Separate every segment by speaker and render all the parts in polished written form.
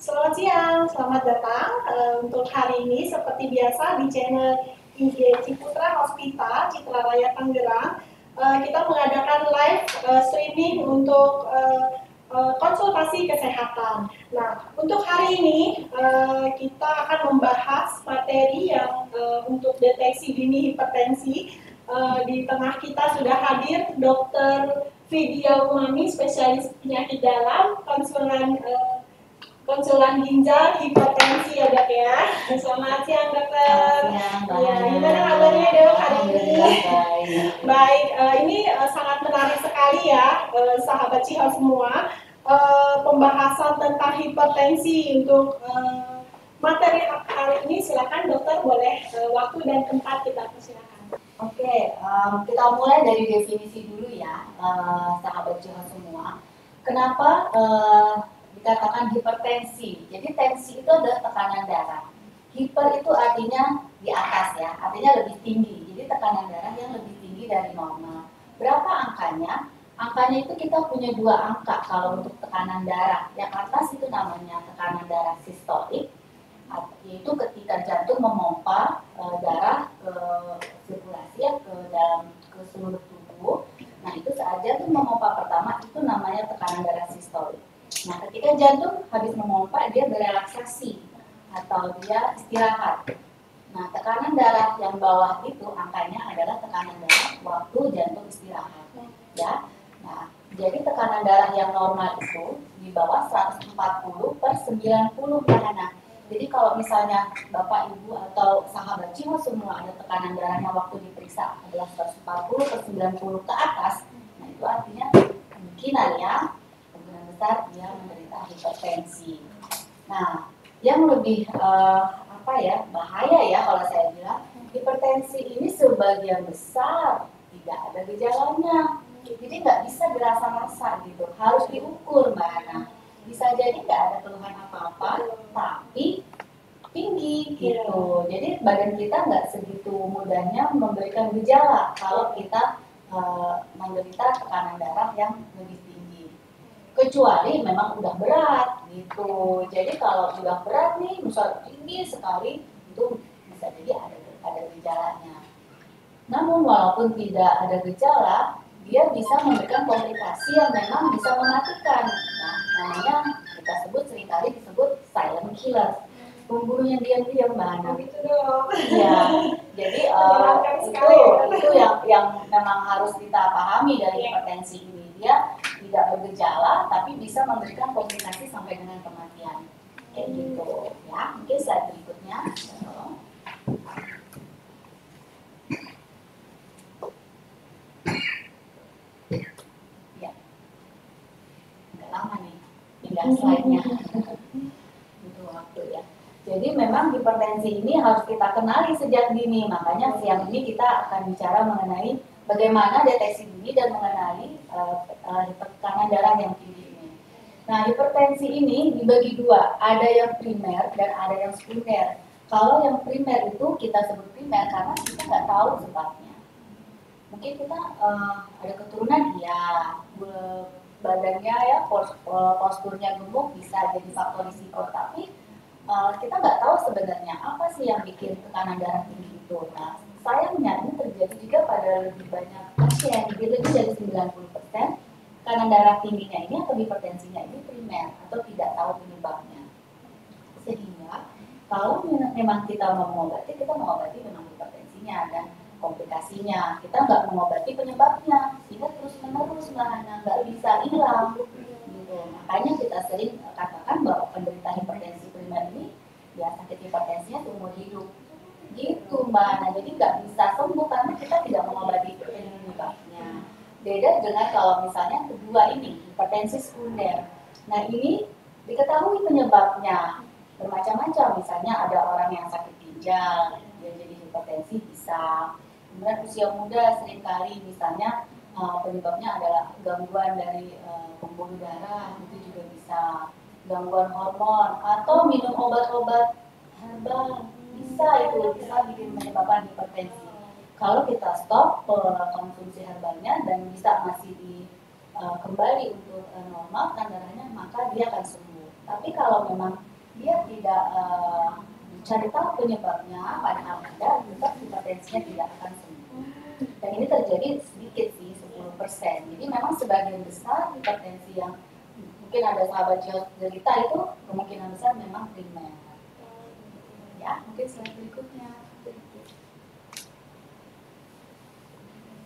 Speaker 1: Selamat siang, selamat datang untuk hari ini seperti biasa di channel IG Ciputra Hospital Citra Raya Tangerang. Kita mengadakan live streaming untuk konsultasi kesehatan. Nah, untuk hari ini kita akan membahas materi yang untuk deteksi dini hipertensi. Di tengah kita sudah hadir Dr. Vidya Umami, spesialis penyakit dalam, konsulan ginjal hipertensi ya dok ya. Selamat siang dokter. Ya, gimana kabarnya dok hari ini? Baik, ini sangat menarik sekali ya sahabat Ciho semua. Pembahasan tentang hipertensi untuk materi hari ini, silakan dokter, boleh waktu dan tempat kita persilakan.
Speaker 2: Oke, kita mulai dari definisi dulu ya, sahabat Ciho semua. Kenapa dikatakan hipertensi? Jadi tensi itu adalah tekanan darah. Hiper itu artinya di atas ya, artinya lebih tinggi. Jadi tekanan darah yang lebih tinggi dari normal. Berapa angkanya? Angkanya itu kita punya dua angka kalau untuk tekanan darah. Yang atas itu namanya tekanan darah sistolik, yaitu ketika jantung memompa darah ke sirkulasi ya, ke seluruh tubuh. Nah itu saat jantung memompa pertama itu namanya tekanan darah sistolik. Nah ketika jantung habis memompa dia berelaksasi atau dia istirahat. Nah tekanan darah yang bawah itu angkanya adalah tekanan darah waktu jantung istirahat ya. Nah jadi tekanan darah yang normal itu di bawah 140/90 nah. Jadi kalau misalnya Bapak, Ibu, atau sahabat Ciho semua ada tekanan darahnya waktu diperiksa adalah 140/90 ke atas, nah itu artinya kemungkinan besar dia menderita hipertensi. Nah, yang lebih bahaya ya kalau saya bilang, hipertensi ini sebagian besar tidak ada gejalanya, jadi nggak bisa dirasa-rasa gitu, harus diukur Mbak Ana. Bisa jadi nggak ada keluhan apa-apa, tapi tinggi gitu. Jadi badan kita nggak segitu mudahnya memberikan gejala kalau kita menderita tekanan darah yang lebih tinggi. Kecuali memang udah berat gitu. Jadi kalau udah berat nih, misal tinggi sekali, itu bisa jadi ada gejalanya. Namun walaupun tidak ada gejala, dia bisa memberikan komplikasi yang memang bisa mematikan. Nah, namanya kita seringkali disebut silent killer, pembunuh yang diam-diam Mbak Ana.
Speaker 1: Gitu dong.
Speaker 2: Ya, jadi itu yang memang harus kita pahami dari hipertensi ini. Dia tidak bergejala, tapi bisa memberikan komplikasi sampai dengan kematian. Kayak gitu. Ya, mungkin slide berikutnya. Lama nih pindah slide-nya butuh waktu ya. Jadi memang hipertensi ini harus kita kenali sejak dini, makanya siang ini kita akan bicara mengenai bagaimana deteksi dini dan mengenali tekanan darah yang tinggi ini. Nah hipertensi ini dibagi dua, ada yang primer dan ada yang sekunder. Kalau yang primer itu kita sebut primer karena kita nggak tahu sebabnya. Mungkin kita ada keturunan ya, badannya ya posturnya gemuk bisa jadi faktor risiko, tapi kita nggak tahu sebenarnya apa sih yang bikin tekanan darah tinggi itu. Nah sayangnya ini terjadi juga pada lebih banyak pasien, lebih dari 90% tekanan darah tingginya ini atau hipertensinya ini primer atau tidak tahu penyebabnya. Sehingga kalau memang kita mau mengobati, kita mengobati memang hipertensinya dan komplikasinya, kita nggak mengobati penyebabnya, sehingga terus-menerus nggak bisa hilang gitu. Makanya kita sering katakan bahwa penderita hipertensi primer ini ya sakit hipertensinya seumur hidup gitu Mbak. Nah jadi nggak bisa sembuh karena kita tidak mengobati penyebabnya. Beda dengan kalau misalnya kedua ini hipertensi sekunder. Nah ini diketahui penyebabnya bermacam-macam, misalnya ada orang yang sakit ginjal dia jadi hipertensi bisa. Kemudian usia muda seringkali misalnya penyebabnya adalah gangguan dari pembuluh darah, itu juga bisa, gangguan hormon atau minum obat-obat herbal bisa bikin menyebabkan hipertensi. Kalau kita stop konsumsi herbalnya dan bisa masih kembali untuk normal kan darahnya, maka dia akan sembuh. Tapi kalau memang dia tidak cari tahu penyebabnya, padahal ada, tetap hipertensinya tidak akan sembuh. Dan ini terjadi sedikit sih, 10%. Jadi memang sebagian besar hipertensi yang mungkin ada sahabat cerita itu kemungkinan besar memang primer. Ya, mungkin slide berikutnya.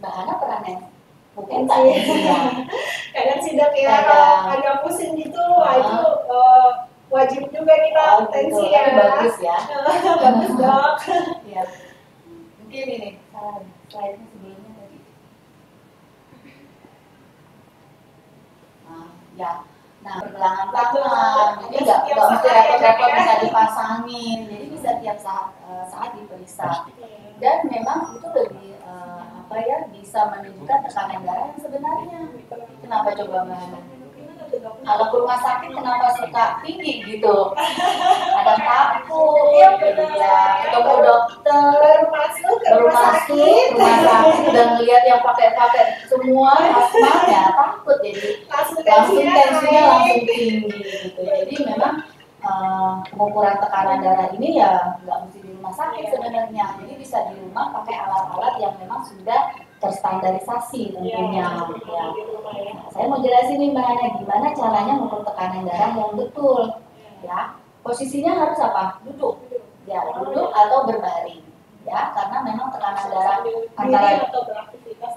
Speaker 2: Mbak Hana pernah mungkin tak ya.
Speaker 1: Kadang sih dok ya, kalau agak pusing gitu, itu wajib juga kita tensi
Speaker 2: gitu.
Speaker 1: ya.
Speaker 2: Bagus ya.
Speaker 1: Bagus dok.
Speaker 2: Ya. Mungkin ini slide-nya sebelumnya tadi. Ya. Nah, pergelangan tangan, jadi nggak mesti repot-repot bisa dipasangin, jadi bisa tiap saat diperiksa. Dan memang itu lebih bisa menunjukkan tekanan darah yang sebenarnya. Kenapa coba Mbak Hana? Kalau ke rumah sakit kenapa suka tinggi gitu? Ada takut, ya, ketemu dokter, baru masuk rumah sakit udah ngeliat yang pakai semua asma ya takut, jadi langsung tensinya langsung tinggi gitu. Jadi memang pengukuran tekanan darah ini ya nggak mesti di rumah sakit sebenarnya, jadi bisa di rumah pakai alat-alat yang memang sudah terstandarisasi tentunya. Ya. Nah, saya mau jelasin nih Mbak Hana gimana caranya mengukur tekanan darah yang betul. Ya, posisinya harus apa? Duduk. Ya, duduk atau berbaring. Ya, karena memang tekanan darah antara
Speaker 1: atau beraktivitas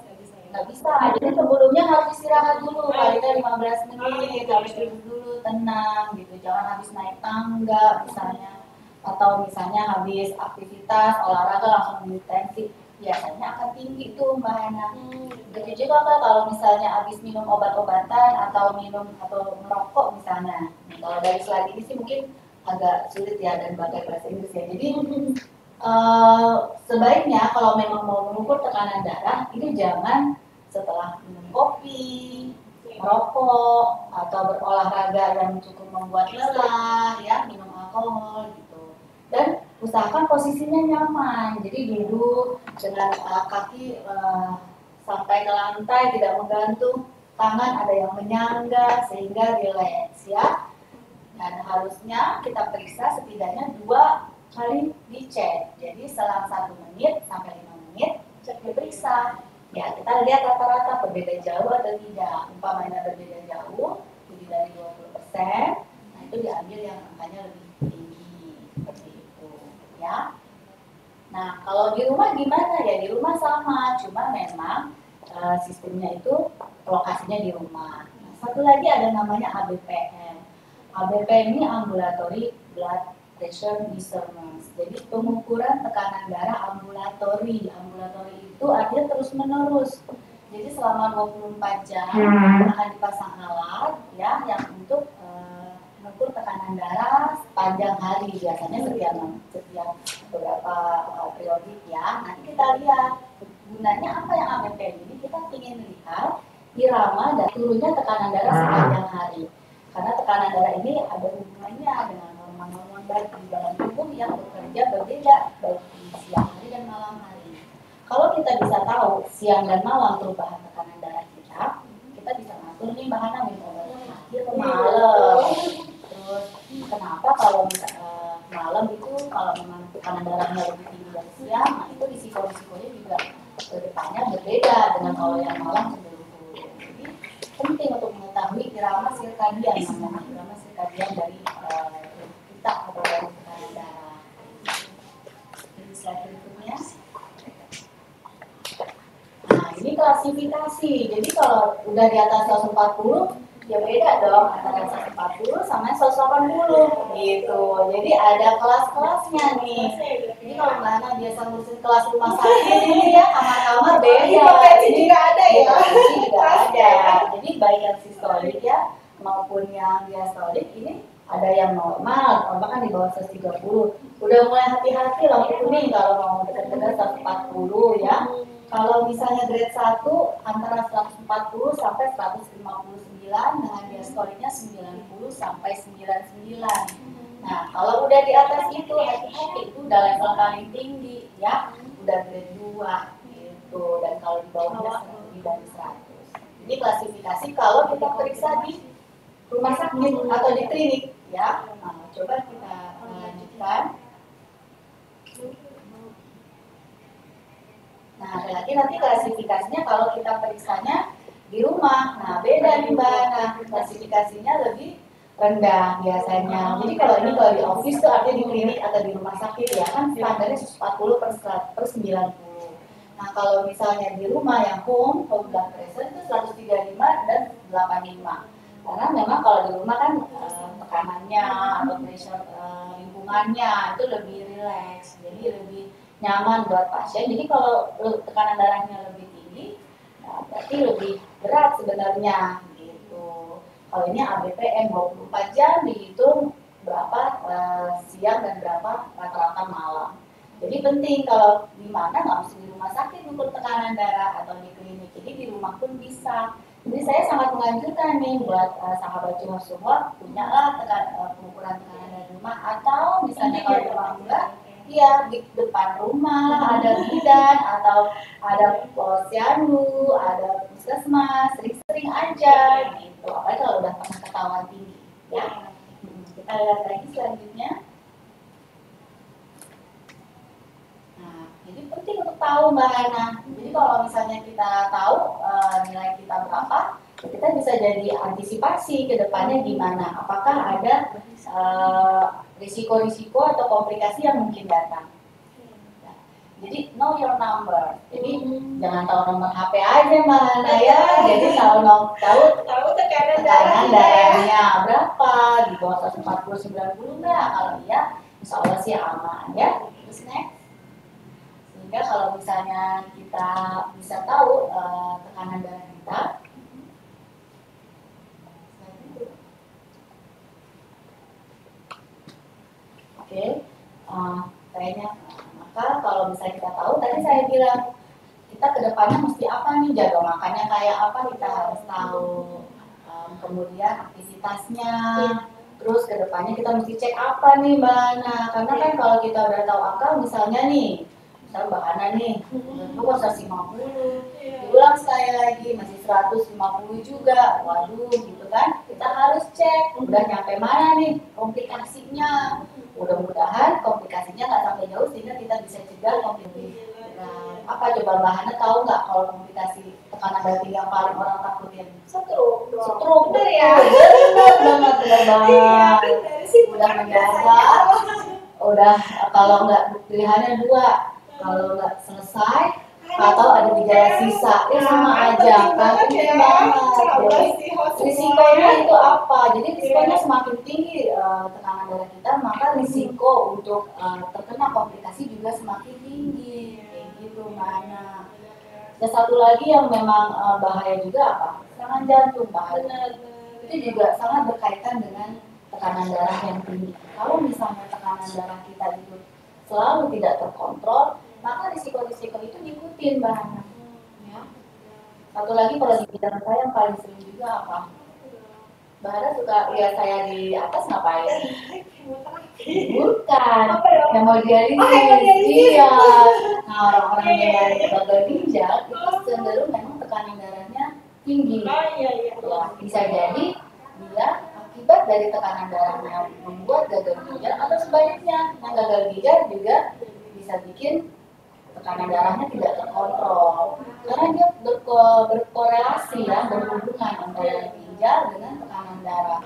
Speaker 2: nggak bisa. Jadi sebelumnya harus istirahat dulu, paling 15 menit, harus duduk dulu, tenang gitu. Jangan habis naik tangga misalnya, atau misalnya habis aktivitas olahraga langsung tensi, biasanya akan tinggi tuh Mbak Hana. Begitu juga Mbak kalau misalnya habis minum obat-obatan atau merokok misalnya. Kalau dari slide ini sih mungkin agak sulit ya dan pakai bahasa Inggris ya. Jadi sebaiknya kalau memang mau mengukur tekanan darah ini jangan setelah minum kopi, merokok, atau berolahraga yang cukup membuat lelah, ya, minum alkohol gitu. Dan usahakan posisinya nyaman, jadi duduk dengan kaki sampai ke lantai, tidak menggantung, tangan ada yang menyangga sehingga rileks ya. Dan harusnya kita periksa setidaknya 2 kali dicek, jadi selang 1 menit sampai 5 menit cek diperiksa. Ya, kita lihat rata-rata berbeda jauh atau tidak. Umpamanya berbeda jauh, lebih dari 20%, nah itu diambil yang angkanya lebih tinggi, seperti itu, ya. Nah, kalau di rumah gimana? Ya di rumah sama, cuma memang sistemnya itu lokasinya di rumah. Nah, satu lagi ada namanya ABPM. ABPM ini Ambulatory Blood Pressure Measurement. Jadi pengukuran tekanan darah ambulatori. Ambulatori itu artinya terus menerus. Jadi selama 24 jam akan dipasang alat ya yang untuk mengukur tekanan darah sepanjang hari, biasanya setiap beberapa periodik ya. Nanti kita lihat gunanya apa yang ABPM ini, kita ingin lihat irama dan turunnya tekanan darah sepanjang hari. Karena tekanan darah ini ada hubungannya dengan hormon-hormon baik di dalam tubuh yang bekerja berbeda baik di siang hari dan malam hari. Kalau kita bisa tahu siang dan malam perubahan tekanan darah kita bisa ngatur nih Mbak Hana minum obat pagi atau malam. Terus kenapa kalau malam itu kalau memang tekanan darahnya lebih tinggi dari siang, nah itu risiko-risikonya juga kedepannya berbeda dengan kalau yang malam cenderung turun. Jadi penting untuk mengetahui irama sirkadian, namanya irama sirkadian dari kita atau dari tekanan darah. Ini slide berikutnya. Nah ini klasifikasi. Jadi kalau udah di atas 140 ya beda dong antara 140 sama 180 gitu. Jadi ada kelas-kelasnya nih. Ini kalau mana biasa ngurusin kelas rumah sakit ini ya kamar-kamar beda.
Speaker 1: Hipertensi juga ada ya.
Speaker 2: Hipertensi juga ada. Jadi baik yang sistolik ya maupun yang diastolik ini ada yang normal, bahkan di bawah 130. Udah mulai hati-hati lampu kuning kalau mau dekat-dekat 140 ya. Kalau misalnya grade 1 antara 140 sampai 159 dengan diastoliknya 90 sampai 99. Nah, kalau udah di atas itu hati-hati, itu udah level paling tinggi ya, udah grade 2 gitu. Dan kalau di bawahnya lebih dari 100. Ini klasifikasi kalau kita periksa di rumah sakit atau di klinik ya. Nah, coba kita lanjutkan. Nah, ada lagi nanti klasifikasinya kalau kita periksanya di rumah. Nah, beda nih Mbak. Nah, klasifikasinya lebih rendah biasanya. Jadi kalau ini kalau di office tuh artinya di klinik atau di rumah sakit ya kan standarnya 140/90. Nah, kalau misalnya di rumah yang home blood pressure itu 135 dan 85. Karena memang kalau di rumah kan tekanannya atau pressure lingkungannya itu lebih rileks, jadi lebih nyaman buat pasien. Jadi kalau tekanan darahnya lebih tinggi, nah berarti lebih berat sebenarnya gitu. Kalau ini ABPM 24 jam dihitung berapa siang dan berapa rata-rata malam. Jadi penting kalau di mana nggak mesti di rumah sakit ukur tekanan darah atau di klinik. Jadi di rumah pun bisa. Jadi saya sangat menganjurkan nih buat sahabat cuma semua punyalah pengukuran tekanan darah di rumah atau misalnya kalau di rumah enggak, iya di depan rumah ada bidan atau ada posyandu, ada puskesmas, sering-sering aja gitu. Apalagi kalau udah pernah ketahuan tinggi, ya. Kita lihat lagi selanjutnya. Nah, jadi penting untuk tahu Mbak Hana. Jadi kalau misalnya kita tahu nilai kita berapa, kita bisa jadi antisipasi ke depannya gimana. Apakah ada risiko-risiko atau komplikasi yang mungkin datang. Nah, jadi know your number. Jadi jangan tahu nomor HP aja Mbak Hana ya. Jadi tahu tekanan darahnya berapa, di bawah 140/90 enggak? Kalau iya, insya Allah sih aman ya. Terus next. Sehingga kalau misalnya kita bisa tahu tekanan darah kita, oke, kayaknya maka kalau misalnya kita tahu, tadi saya bilang kita kedepannya mesti apa nih, jaga makannya kayak apa kita harus tahu, kemudian aktivitasnya, terus kedepannya kita mesti cek apa nih Mbak Ana, karena kan kalau kita udah tahu angka misalnya nih, misal Mbak Ana nih, itu 150, diulang sekali lagi masih 150 juga, waduh gitu kan, kita harus cek udah nyampe mana nih komplikasinya. Mudah-mudahan komplikasinya nggak sampai jauh sehingga kita bisa cegah komplikasi. Nah, apa coba Mbak Hana tahu nggak kalau komplikasi tekanan darah tinggi yang paling orang takutin? Stroke. Bener ya? Bener banget. Udah mendadak. Udah kalau nggak pilihannya dua, kalau nggak selesai atau ada gejala sisa, sama aja kan penting banget. Jadi risikonya itu apa? Jadi risikonya semakin tinggi tekanan darah kita, maka risiko untuk terkena komplikasi juga semakin tinggi. Kayak gitu mana. Dan satu lagi yang memang bahaya juga apa? Serangan jantung bahaya. Itu juga sangat berkaitan dengan tekanan darah yang tinggi. Kalau misalnya tekanan darah kita itu selalu tidak terkontrol, maka risiko-risiko itu diikutin Mbak Hana. Ya. Satu lagi kalau di bidang saya yang paling sering juga apa? Mbak Hana suka lihat saya di atas ngapain? Bukan, hemodialisis. Iya. Nah, orang-orang yang gagal ginjal itu cenderung memang tekanan darahnya tinggi. Ya, bisa jadi dia akibat dari tekanan darahnya membuat gagal ginjal atau sebaliknya yang gagal ginjal juga bisa bikin tekanan darahnya tidak terkontrol karena dia berkorelasi ya, berhubungan antara ginjal dengan tekanan darah.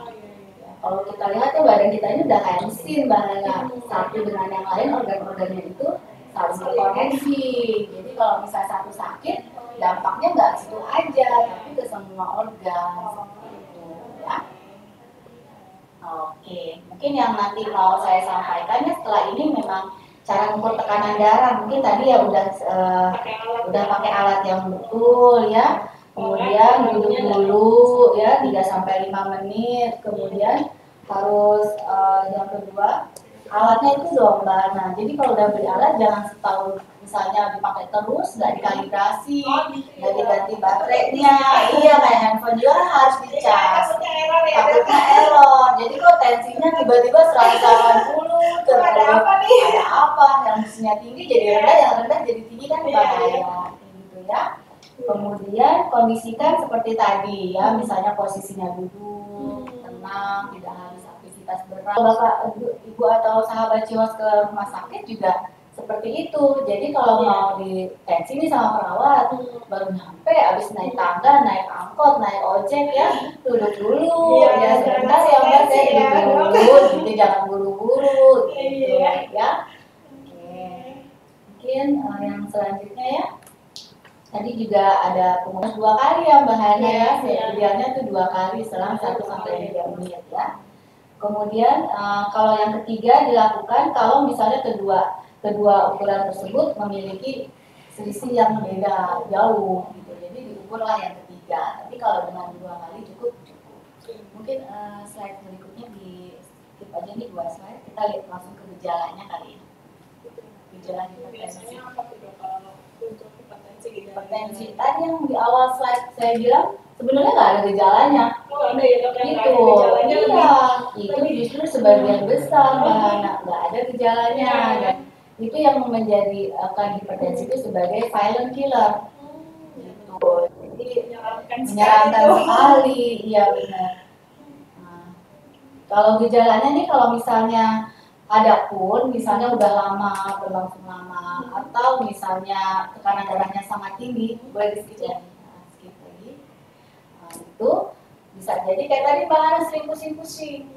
Speaker 2: Ya, kalau kita lihat ya badan kita ini udah kayak mesin Mbak Nana, satu dengan yang lain organ-organnya itu saling berkoneksi. Jadi kalau misalnya satu sakit, dampaknya nggak situ aja, tapi ke semua organ seperti itu ya. Oke, mungkin yang nanti mau saya sampaikan ya setelah ini memang cara mengukur tekanan darah. Mungkin tadi ya udah pakai alat yang betul ya. Kemudian duduk dulu ya 3-5 menit. Kemudian harus yang kedua alatnya itu dong Mbak. Nah, jadi kalau udah beli alat jangan setahun misalnya dipakai terus, nggak dikalibrasi, nggak diganti baterainya. Iya kayak handphone juga harus dicas. Takutnya error. Jadi kok tensinya tiba-tiba 180 terus ada apa? Yang mestinya tinggi jadi rendah, yang rendah jadi tinggi kan bahaya. Gitu ya. Kemudian kondisikan seperti tadi ya, misalnya posisinya duduk, tenang, tidak harus aktivitas aktivitas berat. Bapak, ibu atau sahabat Ciwas ke rumah sakit juga seperti itu. Jadi kalau mau di tensi nih sama perawat, baru nyampe, abis naik tangga, naik angkot, naik ojek ya, duduk dulu, ya sebentar ya mbak, saya duduk dulu, gitu, jangan buru-buru, gitu ya. Oke, mungkin yang selanjutnya ya. Tadi juga ada pengurus 2 kali ya Mbak Hana ya, idealnya tuh 2 kali selang 1-3 menit ya. Kemudian kalau yang ketiga dilakukan kalau misalnya kedua ukuran tersebut memiliki selisih yang beda jauh gitu. Jadi diukurlah yang ketiga. Tapi kalau dengan 2 kali cukup. Mungkin slide berikutnya di skip aja nih 2 slide. Kita lihat langsung ke gejalanya kali ya. Gejala hipertensi. Untuk hipertensi tadi yang di awal slide saya bilang sebenarnya nggak ada gejalanya.
Speaker 1: Ada ya dok,
Speaker 2: itu itu justru sebagian besar Mbak, nggak ada gejalanya. Dan itu yang menjadi hipertensi itu sebagai silent killer. Gitu. Jadi menyeramkan sekali, iya benar. Nah, kalau gejalanya nih kalau misalnya ada pun misalnya udah lama, berlangsung lama, atau misalnya tekanan darahnya sangat tinggi, boleh di skip ya, skip lagi. Nah, itu bisa jadi kayak tadi Mbak Hana sering pusing-pusing,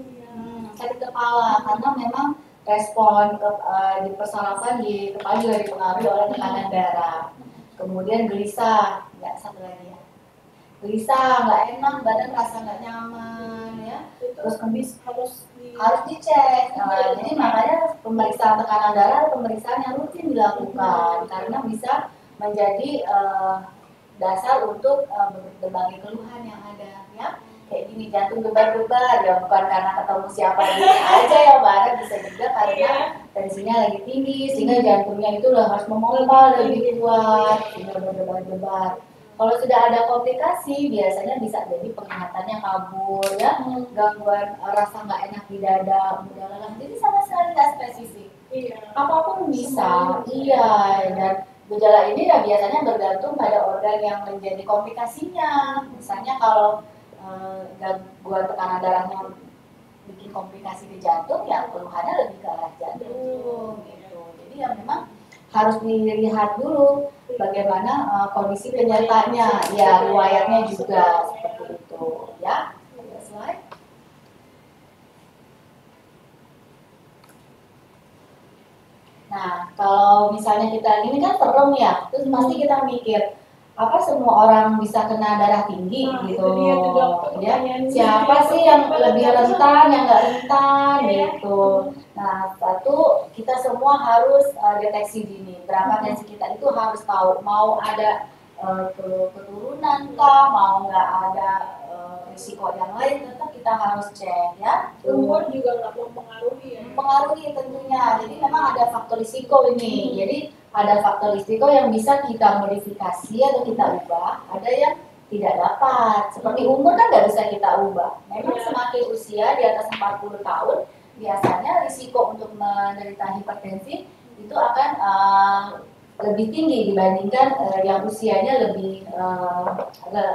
Speaker 2: sakit kepala, karena memang respon di persarafan di kepala juga dipengaruhi oleh tekanan darah. Kemudian gelisah, ya satu lagi ya, gelisah, nggak enak, badan rasa nggak nyaman, ya. Terus harus dicek. Nah, jadi makanya pemeriksaan tekanan darah pemeriksaan yang rutin dilakukan karena bisa menjadi dasar untuk berbagai keluhan yang ada, ya. Kayak gini, jantung gebar-gebar, ya bukan karena ketemu siapa aja ya Mbak Ana, bisa juga karena tensinya lagi tinggi sehingga jantungnya itu harus memompa lebih kuat sehingga berdebar-debar. Kalau sudah ada komplikasi, biasanya bisa jadi penglihatannya kabur, ya, gangguan rasa nggak enak di dada, mudah lelah. Jadi sama sekali nggak spesifik. Apapun bisa, dan gejala ini ya biasanya bergantung pada organ yang menjadi komplikasinya. Misalnya kalau gangguan tekanan darahnya bikin komplikasi di jantung, ya keluhannya lebih ke arah jantung, gitu. Jadi ya memang harus dilihat dulu bagaimana kondisi penyertanya, ya riwayatnya juga seperti itu, ya. Slide. Nah, kalau misalnya kita ini kan serem ya, terus pasti kita mikir apa semua orang bisa kena darah tinggi gitu, ya. Siapa sih yang lebih rentan, yang nggak rentan gitu. Nah, satu, kita semua harus deteksi dini. Berapa tensi kita itu harus tahu. Mau ada keturunan kah, mau nggak ada risiko yang lain, tetap kita harus cek, ya.
Speaker 1: Umur juga nggak mempengaruhi ya.
Speaker 2: Mempengaruhi tentunya. Jadi memang ada faktor risiko ini. Jadi ada faktor risiko yang bisa kita modifikasi atau kita ubah. Ada yang tidak dapat. Seperti umur kan nggak bisa kita ubah. Memang semakin usia di atas 40 tahun, biasanya risiko untuk menderita hipertensi itu akan lebih tinggi dibandingkan yang usianya lebih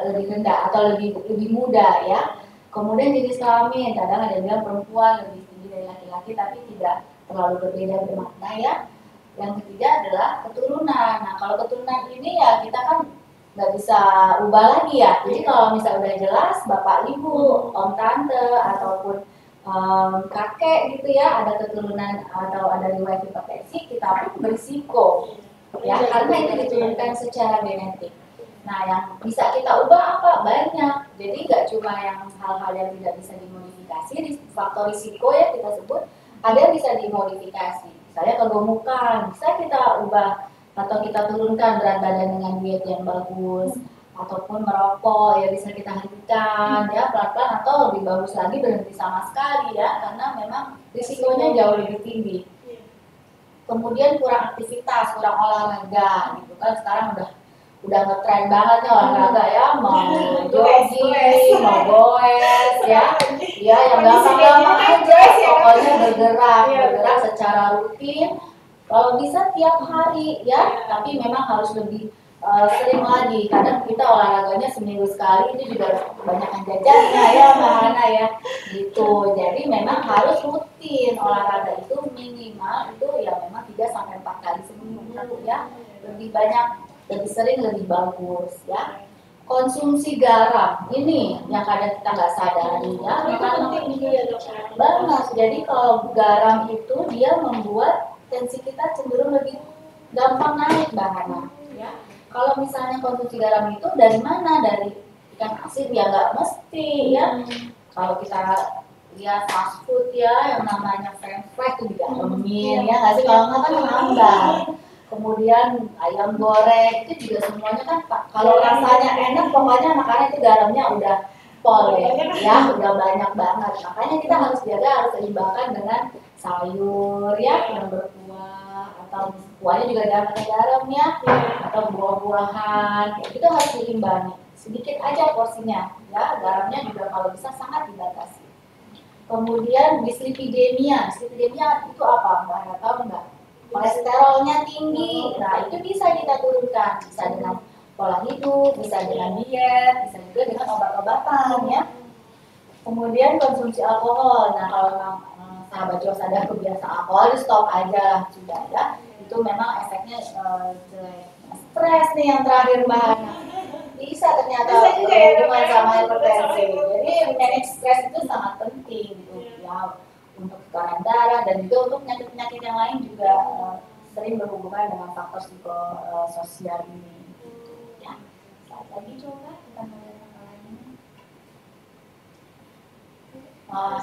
Speaker 2: rendah atau lebih muda, ya. Kemudian jenis kelamin, kadang ada yang bilang perempuan lebih tinggi dari laki-laki, tapi tidak terlalu berbeda bermakna, ya. Yang ketiga adalah keturunan. Nah, kalau keturunan ini ya kita kan nggak bisa ubah lagi ya. Jadi kalau misalnya udah jelas bapak ibu, om tante ataupun kakek gitu ya, ada keturunan atau ada riwayat hipertensi, kita pun berisiko, ya, karena itu diturunkan secara genetik. Nah, yang bisa kita ubah apa? Banyak. Jadi nggak cuma yang hal-hal yang tidak bisa dimodifikasi, faktor risiko ya kita sebut, ada yang bisa dimodifikasi. Misalnya kegemukan, bisa kita ubah atau kita turunkan berat badan dengan diet yang bagus, ataupun merokok ya bisa kita hentikan ya pelan-pelan, atau lebih bagus lagi berhenti sama sekali ya, karena memang risikonya jauh lebih tinggi. Kemudian kurang aktivitas, kurang olahraga gitu kan, sekarang udah ngetren banget nih olahraga ya, mau jogging, mau goes ya, yang gampang-gampang aja, pokoknya bergerak secara rutin, kalau bisa tiap hari ya, tapi memang harus lebih sering lagi. Kadang kita olahraganya seminggu sekali itu juga kebanyakan jajannya ya Mbak Hana ya. Gitu. Jadi memang harus rutin olahraga itu minimal itu ya memang 3 sampai 4 kali seminggu ya. Lebih banyak, lebih sering lebih bagus ya. Konsumsi garam ini yang kadang kita nggak sadari ya.
Speaker 1: Itu penting juga ya dok.
Speaker 2: Banget. Jadi kalau garam itu dia membuat tensi kita cenderung lebih gampang naik Mbak Hana. Ya. Kalau misalnya konsumsi garam itu dari mana? Dari ikan asin ya nggak mesti ya. Kalau kita lihat fast food ya yang namanya french fries itu digaramin ya nggak sih? Kalau nggak kan hambar. Kemudian ayam goreng itu juga semuanya kan kalau rasanya enak pokoknya makanya itu garamnya udah pol ya udah banyak banget. Makanya kita harus jaga, harus seimbangkan dengan sayur ya yang berkuah atau kuahnya juga jangan pakai garam ya atau buah-buahan itu harus diimbangi sedikit aja porsinya ya, garamnya juga kalau bisa sangat dibatasi. Kemudian dislipidemia itu apa Mbak tahu nggak? Kolesterolnya tinggi, nah itu bisa kita turunkan, bisa dengan pola hidup, bisa dengan diet, bisa juga dengan obat-obatan ya. Kemudian konsumsi alkohol, nah kalau memang sahabat Jawa sadar kebiasaan alkohol, stop aja sudah ya. Itu memang efeknya stres nih yang terakhir Mbak Hana. Bisa ternyata berhubungan sama hipertensi. Jadi manage stres itu sangat penting gitu ya. Untuk tekanan darah dan juga untuk penyakit-penyakit yang lain juga sering berhubungan dengan faktor psikososial ini. Ya, saat lagi coba kita melihat masalah ini.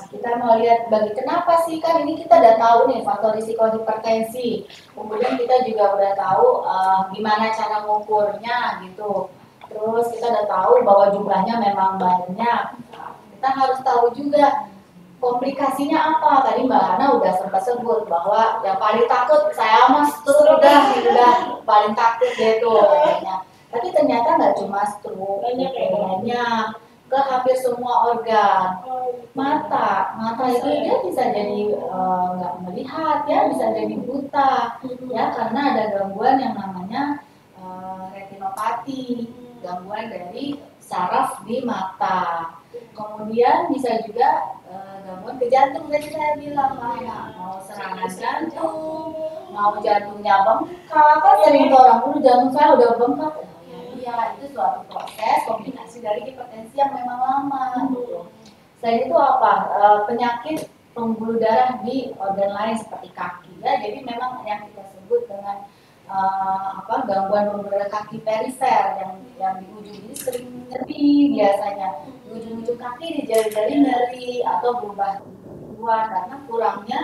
Speaker 2: Kita mau lihat bagi kenapa sih kan ini kita udah tahu nih faktor risiko hipertensi. Kemudian kita juga udah tahu gimana cara mengukurnya gitu. Terus kita udah tahu bahwa jumlahnya memang banyak. Kita harus tahu juga komplikasinya apa. Tadi Mbak Hana udah sempat sebut bahwa yang paling takut saya mah stroke udah paling takut gitu kayaknya. Tapi ternyata nggak cuma stroke, banyak ke hampir semua organ. Mata itu dia bisa jadi nggak melihat ya, bisa jadi buta ya karena ada gangguan yang namanya retinopati, gangguan dari saraf di mata. Kemudian bisa juga gangguan ke jantung tadi saya bilang mau serangan jantung, mau jantungnya bengkak, kan sering tuh orang dulu jantung saya udah bengkak. Iya, itu suatu proses kombinasi dari hipertensi yang memang lama. Selain itu apa? Penyakit pembuluh darah di organ lain seperti kaki ya. Jadi memang yang kita sebut dengan gangguan pembuluh darah kaki perifer yang di ujung ini sering nyeri biasanya. Di ujung-ujung kaki di jari-jari nyeri atau berubah karena kurangnya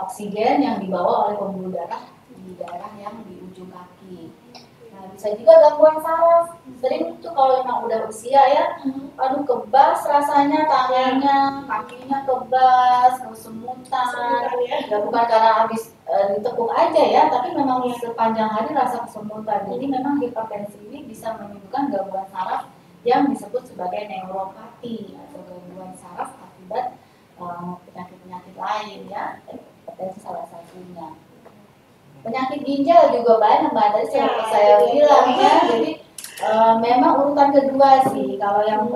Speaker 2: oksigen yang dibawa oleh pembuluh darah di daerah yang di ujung kaki. Nah, bisa juga gangguan saraf. Sering tuh kalau memang udah usia ya, aduh kebas rasanya tangannya, kakinya kebas, kesemutan. Ya bukan karena habis ditekuk aja ya, tapi memang sepanjang hari rasa kesemutan. Jadi memang hipertensi ini bisa menimbulkan gangguan saraf yang disebut sebagai neuropati atau gangguan saraf akibat penyakit-penyakit lain ya. Hipertensi salah satunya. Penyakit ginjal juga banyak Mbak, tadi saya bilang ya. Jadi memang urutan kedua sih. Kalau yang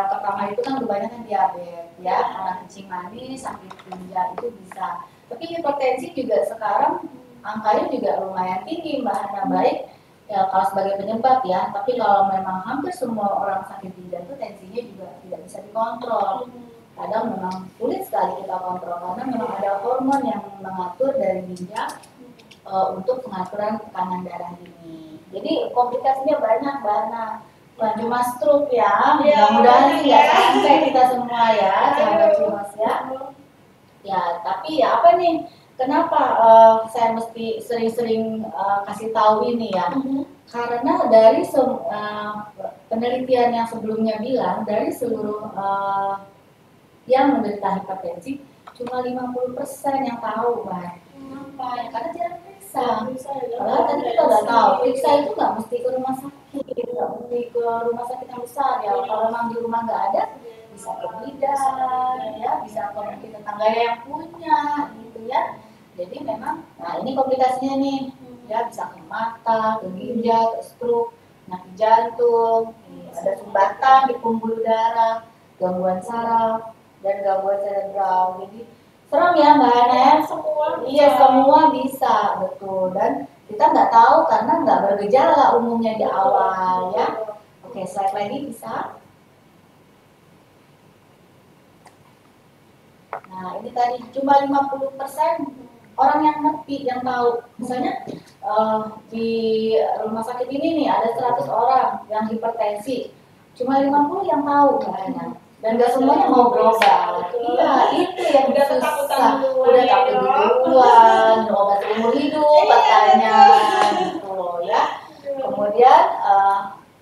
Speaker 2: pertama itu kan kebanyakan diabetes ya, anak kencing manis, sakit ginjal itu bisa. Tapi hipertensi juga sekarang angkanya juga lumayan tinggi Mbak Hana, baik ya kalau sebagai penyebab ya. Tapi kalau memang hampir semua orang sakit ginjal itu tensinya juga tidak bisa dikontrol. Kadang memang sulit sekali kita kontrol karena memang ada hormon yang mengatur dari ginjal untuk pengaturan tekanan darah ini. Jadi komplikasinya banyak banget, bukan cuma stroke ya. Mudah-mudahan sih nggak sampai kita semua ya, sahabat Cimas ya. Ya, tapi ya apa nih? Kenapa saya mesti sering-sering kasih tahu ini ya? Karena dari penelitian yang sebelumnya bilang dari seluruh yang menderita hipertensi cuma 50% yang tahu Mbak. Kenapa? Ya, karena jarang periksa. Kalau tadi kita udah tahu, periksa itu nggak mesti ke rumah sakit, nggak mesti ke rumah sakit yang besar ya. Kalau memang di rumah nggak ada, bisa ke bidan, ya, bisa ke mungkin tetangga yang punya, gitu ya. Jadi memang, nah ini komplikasinya nih. Ya bisa ke mata, ke ginjal, ke stroke, penyakit jantung, ada sumbatan di pembuluh darah, gangguan saraf dan gangguan cerebral. Jadi serem ya Mbak Hana ya. Iya semua bisa, betul. Dan kita nggak tahu karena nggak bergejala umumnya di awal ya. Oke, slide lagi bisa. Nah ini tadi cuma 50% orang yang ngerti, yang tahu. Misalnya di rumah sakit ini nih ada 100 orang yang hipertensi, cuma 50 yang tahu kayaknya. Dan gak semuanya mau berobat. Iya, itu yang
Speaker 1: udah
Speaker 2: susah.
Speaker 1: Udah
Speaker 2: takut duluan, obat seumur hidup katanya, gitu loh ya. Kemudian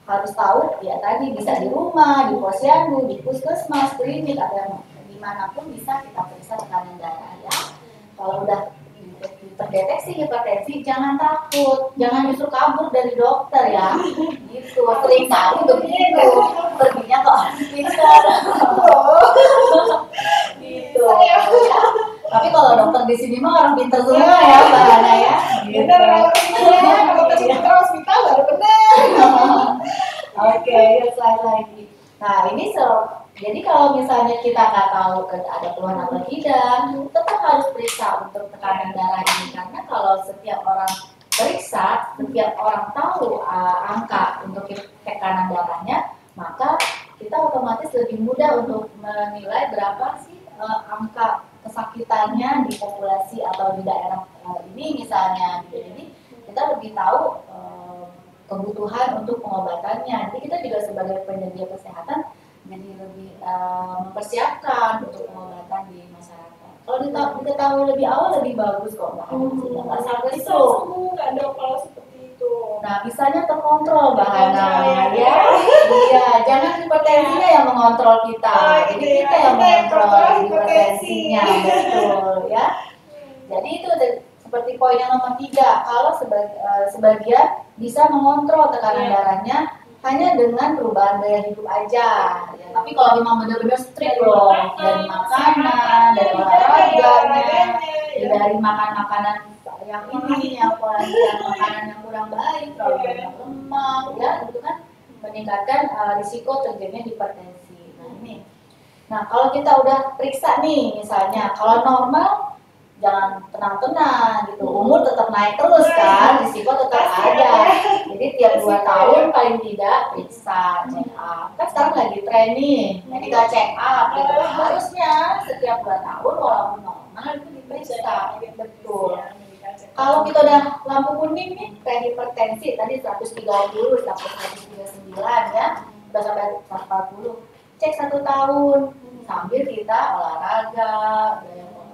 Speaker 2: harus tahu ya tadi bisa di rumah, di posyandu, di puskesmas, klinik, atau yang dimanapun bisa kita periksa tekanan darah ya. Kalau udah terdeteksi hipertensi, jangan takut, jangan justru kabur dari dokter ya. Gitu, sering kali begitu, perginya ke orang pintar. Gitu ya. Tapi kalau dokter di sini mah orang pintar semua ya, Mbak Hana ya.
Speaker 1: Bener, kalau ke Citra Hospital baru bener.
Speaker 2: Oke, slide lagi. Nah ini jadi kalau misalnya kita nggak tahu ada keluhan atau tidak, tetap harus periksa untuk tekanan darah ini, karena kalau setiap orang periksa, setiap orang tahu angka untuk tekanan darahnya, maka kita otomatis lebih mudah untuk menilai berapa sih angka kesakitannya di populasi atau di daerah ini misalnya. Jadi kita lebih tahu kebutuhan untuk pengobatannya. Jadi kita juga sebagai penyedia kesehatan jadi lebih mempersiapkan untuk pengobatan di masyarakat. Kalau diketahui lebih awal lebih bagus kok Mbak Hana, sehingga nggak sampai stroke.
Speaker 1: Nggak ada kalau seperti itu.
Speaker 2: Nah bisanya terkontrol Mbak Hana ya. Iya, jangan hipertensinya yang mengontrol kita. Jadi kita yang mengontrol hipertensinya, betul ya. Jadi itu seperti poin yang nomor 3, kalau sebagian bisa mengontrol tekanan darahnya hanya dengan perubahan gaya hidup aja. Ya, tapi kalau memang benar-benar strict loh, dari makanan, dari olahraganya, dari makan makanan yang ini, yang makanan yang kurang baik, kalau banyak lemak, ya itu kan meningkatkan risiko terjadinya hipertensi. Nah ini, nah kalau kita udah periksa nih, misalnya kalau normal jangan tenang-tenang gitu, umur tetap naik terus kan, risiko tetap ada. Jadi tiap 2 tahun paling tidak periksa, check up. Kan sekarang lagi tren nih, medical check up gitu. Harusnya setiap 2 tahun walaupun normal itu diperiksa, betul. Kalau kita udah lampu kuning nih, kayak hipertensi tadi 130 sampai 139 ya, udah sampai 140, cek 1 tahun sambil kita olahraga,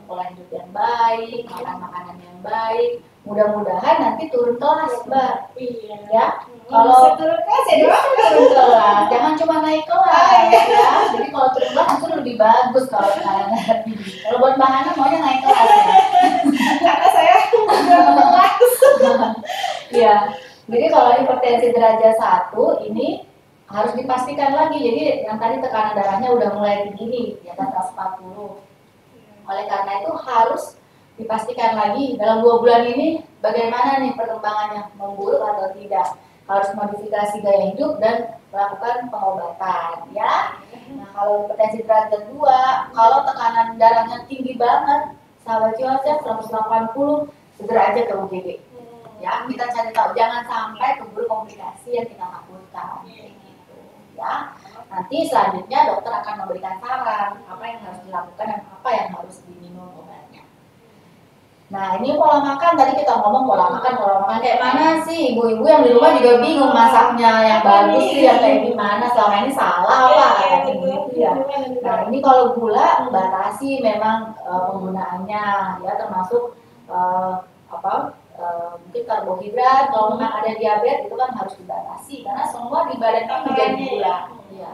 Speaker 2: pola hidup yang baik, makan makanan yang baik, mudah-mudahan nanti turun kelas Mbak.
Speaker 1: Iya.
Speaker 2: Ya, kalau
Speaker 1: turun kelas ya
Speaker 2: turun kelas, jangan cuma naik kelas ya. Jadi kalau turun kelas itu lebih bagus kalau kalian. Kalau buat Mbak Hana maunya naik kelas ya.
Speaker 1: Karena saya udah kelas.
Speaker 2: Iya. Jadi kalau hipertensi derajat 1 ini harus dipastikan lagi. Jadi yang tadi tekanan darahnya udah mulai tinggi nih, di atas 140. Oleh karena itu harus dipastikan lagi dalam 2 bulan ini bagaimana nih perkembangannya, memburuk atau tidak. Harus modifikasi gaya hidup dan melakukan pengobatan ya. Nah kalau hipertensi derajat 2, kalau tekanan darahnya tinggi banget, sahabat cuaca 180, segera aja ke UGD. Ya, kita cari tahu, jangan sampai keburu komplikasi yang kita takutkan. Gitu, ya. Nanti selanjutnya dokter akan memberikan saran apa yang harus dilakukan dan apa yang harus diminum obatnya. Nah ini pola makan, tadi kita ngomong pola makan kayak mana sih? Ibu-ibu yang di rumah juga bingung masaknya yang bagus sih yang kayak gimana, selama ini salah apa gitu ya. Nah ini kalau gula batasi memang penggunaannya ya, termasuk mungkin karbohidrat. Kalau memang ada diabetes itu kan harus dibatasi karena semua di badan kita menjadi gula. Ya.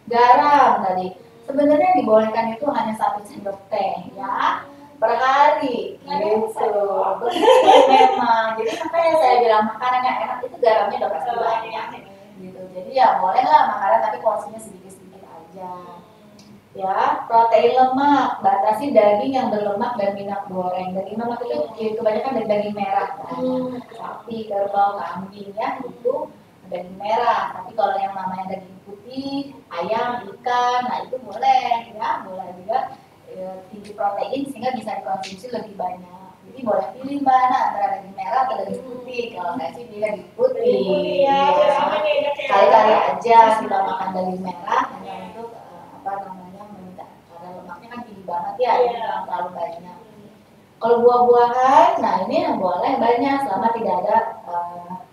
Speaker 2: Garam tadi sebenarnya dibolehkan itu hanya 1 sendok teh ya per hari gitu. Begitu memang. Jadi makanya saya bilang makanan yang enak itu garamnya udah pasti banyak gitu. Jadi ya bolehlah makanan tapi porsinya sedikit-sedikit aja. Ya, protein lemak, batasi daging yang berlemak dan minyak goreng. Daging lemak itu ya, kebanyakan dari daging merah kan, sapi, kerbau, kambing ya, itu daging merah. Tapi kalau yang namanya daging putih, ayam, ikan, nah itu boleh ya, boleh juga tinggi protein sehingga bisa dikonsumsi lebih banyak. Jadi boleh pilih mana antara daging merah atau daging putih. Kalau nggak sih pilih daging putih.
Speaker 1: Ya,
Speaker 2: Kali-kali aja kita makan daging merah hanya untuk apa namanya karena lemaknya kan tinggi banget ya, jadi jangan terlalu banyak. Kalau buah-buahan, nah ini yang boleh banyak selama tidak ada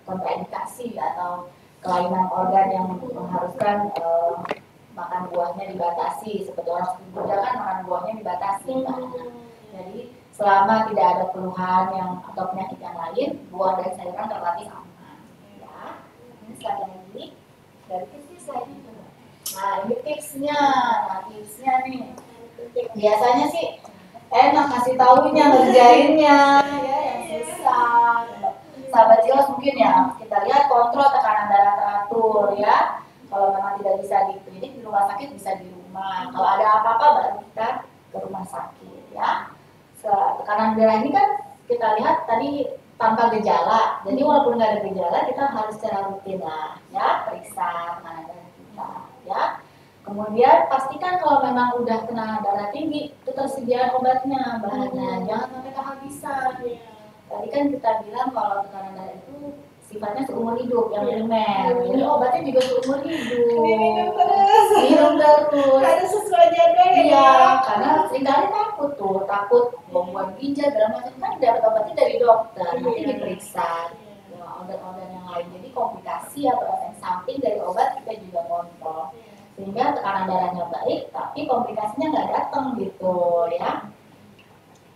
Speaker 2: kontraindikasi atau kelainan organ yang mengharuskan makan buahnya dibatasi. Seperti orang seperti Buddha kan makan buahnya dibatasi. Jadi selama tidak ada keluhan yang atau penyakit yang lain, buah dan sayuran relatif aman. Ya, ini slide lagi dari tips slide itu. Nah ini tipsnya, nih. Biasanya sih enak kasih tahunya, ngerjainnya, ya yang susah. Sahabat Jiwas mungkin ya, kita lihat kontrol tekanan darah teratur ya. Kalau memang tidak bisa di klinik, di rumah sakit bisa di rumah. Kalau ada apa-apa baru kita ke rumah sakit ya. Tekanan darah ini kan kita lihat tadi tanpa gejala. Jadi walaupun nggak ada gejala, kita harus secara rutin lah ya periksa tekanan darah kita ya. Kemudian pastikan kalau memang udah kena darah tinggi, itu tersediaan obatnya, bahannya, jangan sampai kehabisan. Tadi kan kita bilang kalau tekanan darah itu sifatnya seumur hidup, yang primer. Jadi obatnya juga seumur hidup. Minum terus.
Speaker 1: Harus sesuai jadwal ya.
Speaker 2: Iya, karena seringkali takut gangguan ginjal dalam macam kan dapat obatnya dari dokter, nanti diperiksa organ-organ yang lain. Jadi komplikasi atau efek samping dari obat kita juga kontrol. Sehingga tekanan darahnya baik, tapi komplikasinya nggak datang gitu ya.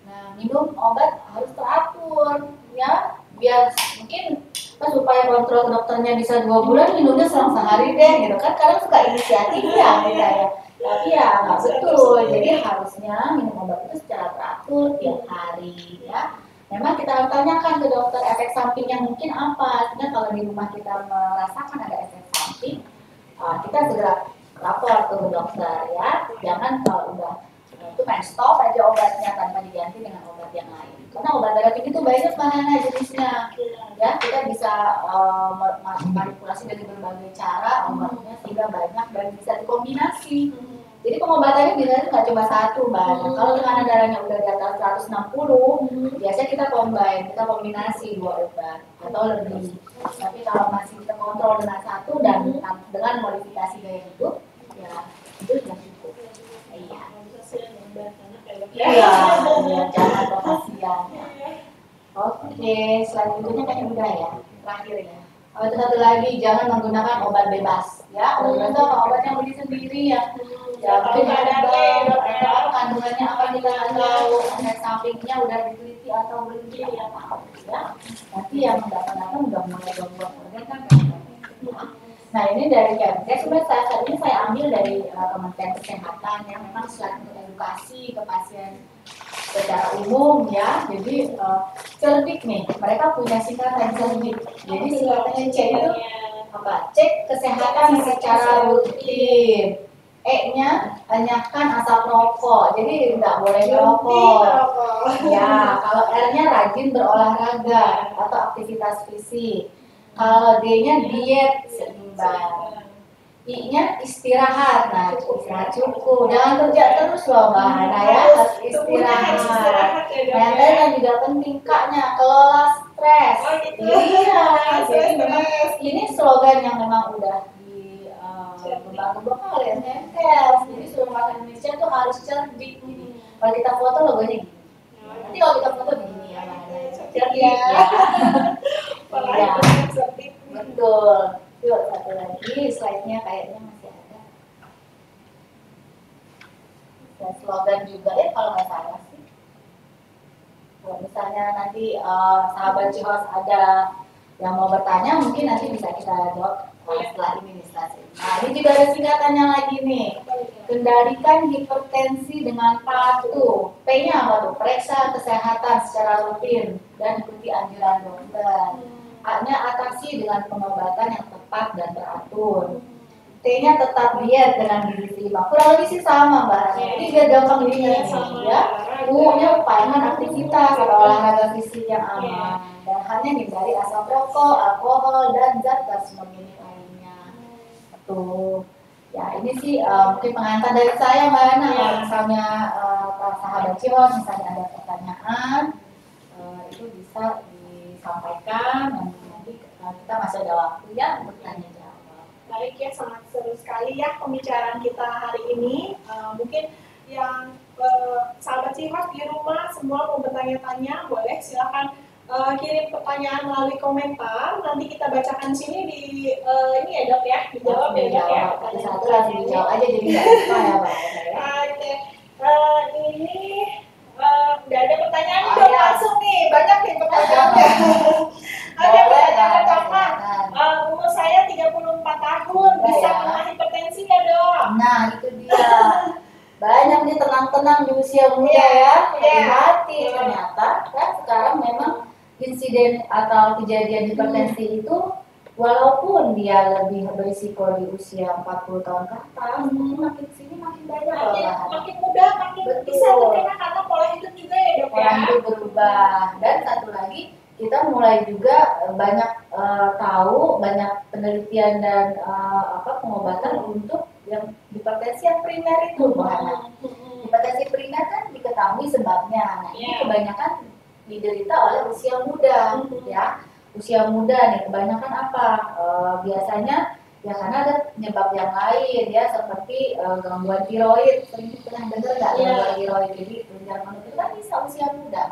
Speaker 2: Nah, minum obat harus teratur ya, biar mungkin supaya kontrol dokternya bisa 2 bulan minumnya selang sehari deh gitu kan. Kadang suka inisiatif ya kita ya, tapi ya nggak betul. Jadi harusnya minum obat itu secara teratur tiap hari ya. Memang kita harus tanyakan ke dokter efek sampingnya mungkin apa. Sehingga kalau di rumah kita merasakan ada efek samping, kita segera lapor ke dokter ya. Jangan kalau udah itu main stop aja obatnya tanpa diganti dengan obat yang lain. Karena obat darah tinggi itu banyak mana jenisnya. Ya, kita bisa manipulasi dari berbagai cara obatnya sehingga banyak dan bisa dikombinasi. Jadi pengobatannya biasanya nggak cuma satu, Mbak. Kalau tekanan darahnya udah di atas 160, biasanya kita kombinasi 2 obat atau lebih. Tapi kalau masih kita kontrol dengan satu dan dengan modifikasi gaya hidup, ya itu sudah cukup. Iya. Iya, jangan kasihan. Oke, selanjutnya kayaknya udah ya, terakhir ya. Itu satu lagi, jangan menggunakan obat bebas. Ya, obat itu obat yang beli sendiri ya. Ya, mungkin ada kandungannya apa kita nggak tahu, efek sampingnya udah diteliti atau belum ya tahu ya. Nanti yang mendatang udah mulai gangguan organ kan. Nah ini dari Kemkes, sebenarnya saat ini saya ambil dari Kementerian Kesehatan yang memang selain untuk edukasi ke pasien secara umum ya. Jadi cerdik nih, mereka punya singkatan cerdik. Jadi singkatannya C itu apa? Cek kesehatan secara rutin. E-nya tanyakan asap rokok, jadi nggak boleh rokok. Ya, kalau R-nya rajin berolahraga atau aktivitas fisik. Kalau D-nya diet seimbang. I-nya istirahat, nah istirahat cukup. Jangan kerja terus loh Mbak Hana ya, harus istirahat. Yang lain juga penting K-nya, kelola stres. Iya, jadi memang ini slogan yang memang udah berlaku oleh Kemkes. Jadi seluruh masyarakat Indonesia tuh harus cerdik nih. Kalau kita foto logonya gini. Nanti kalau kita foto gini ya, cerdik ya. Iya, betul. Yuk satu lagi, slide-nya kayaknya masih ada. Dan slogan juga ya kalau nggak salah sih. Kalau misalnya nanti sahabat Jiwas ada yang mau bertanya, mungkin nanti bisa kita jawab setelah ini nih. Nah ini juga ada singkatannya lagi nih. Kendalikan hipertensi dengan patuh. P-nya apa tuh? Periksa kesehatan secara rutin dan ikuti anjuran dokter. A-nya atasi dengan pengobatan yang tepat dan teratur. T kayaknya tetap diet dengan gizi seimbang. Kurang lebih sih sama Mbak. Jadi biar gampang diingat ya. Umumnya upayakan aktivitas atau olahraga fisik yang aman dan hanya hindari asap rokok, alkohol dan zat karcinogenik lainnya. Tuh. Ya ini sih mungkin pengantar dari saya Mbak Ana. Kalau misalnya para sahabat Cihos misalnya ada pertanyaan itu bisa disampaikan dan nanti kita masih ada waktu ya untuk tanya jawab.
Speaker 1: Baik ya, sangat seru sekali ya pembicaraan kita hari ini. Mungkin yang sahabat Cihos di rumah semua mau bertanya-tanya, boleh silakan kirim pertanyaan melalui komentar. Nanti kita bacakan sini di ini ya Dok ya, dijawab ya Dok ya.
Speaker 2: Satu langsung dijawab aja jadi nggak lupa ya Mbak.
Speaker 1: Oke, ini udah ada pertanyaan Dok langsung nih, banyak nih pertanyaannya. Oke, pertanyaan pertama, umur saya 34 tahun, bisa kena hipertensi nggak Dok?
Speaker 2: Nah itu dia. Banyak nih tenang-tenang di usia muda ya, hati-hati. Ternyata kan sekarang memang insiden atau kejadian hipertensi itu walaupun dia lebih berisiko di usia 40 tahun ke atas, makin sini makin banyak
Speaker 1: makin muda makin bisa terkena karena pola hidup juga ya Dok ya.
Speaker 2: Pola hidup berubah. Dan satu lagi kita mulai juga banyak tahu banyak penelitian dan pengobatan untuk yang hipertensi yang primer itu Mbak. Hipertensi primer kan diketahui sebabnya. Nah, ini kebanyakan diderita oleh usia muda ya. Usia muda nih kebanyakan apa? Biasanya ya karena ada penyebab yang lain ya seperti gangguan tiroid. Sering pernah dengar nggak gangguan tiroid? Jadi tunjangan itu kan bisa usia muda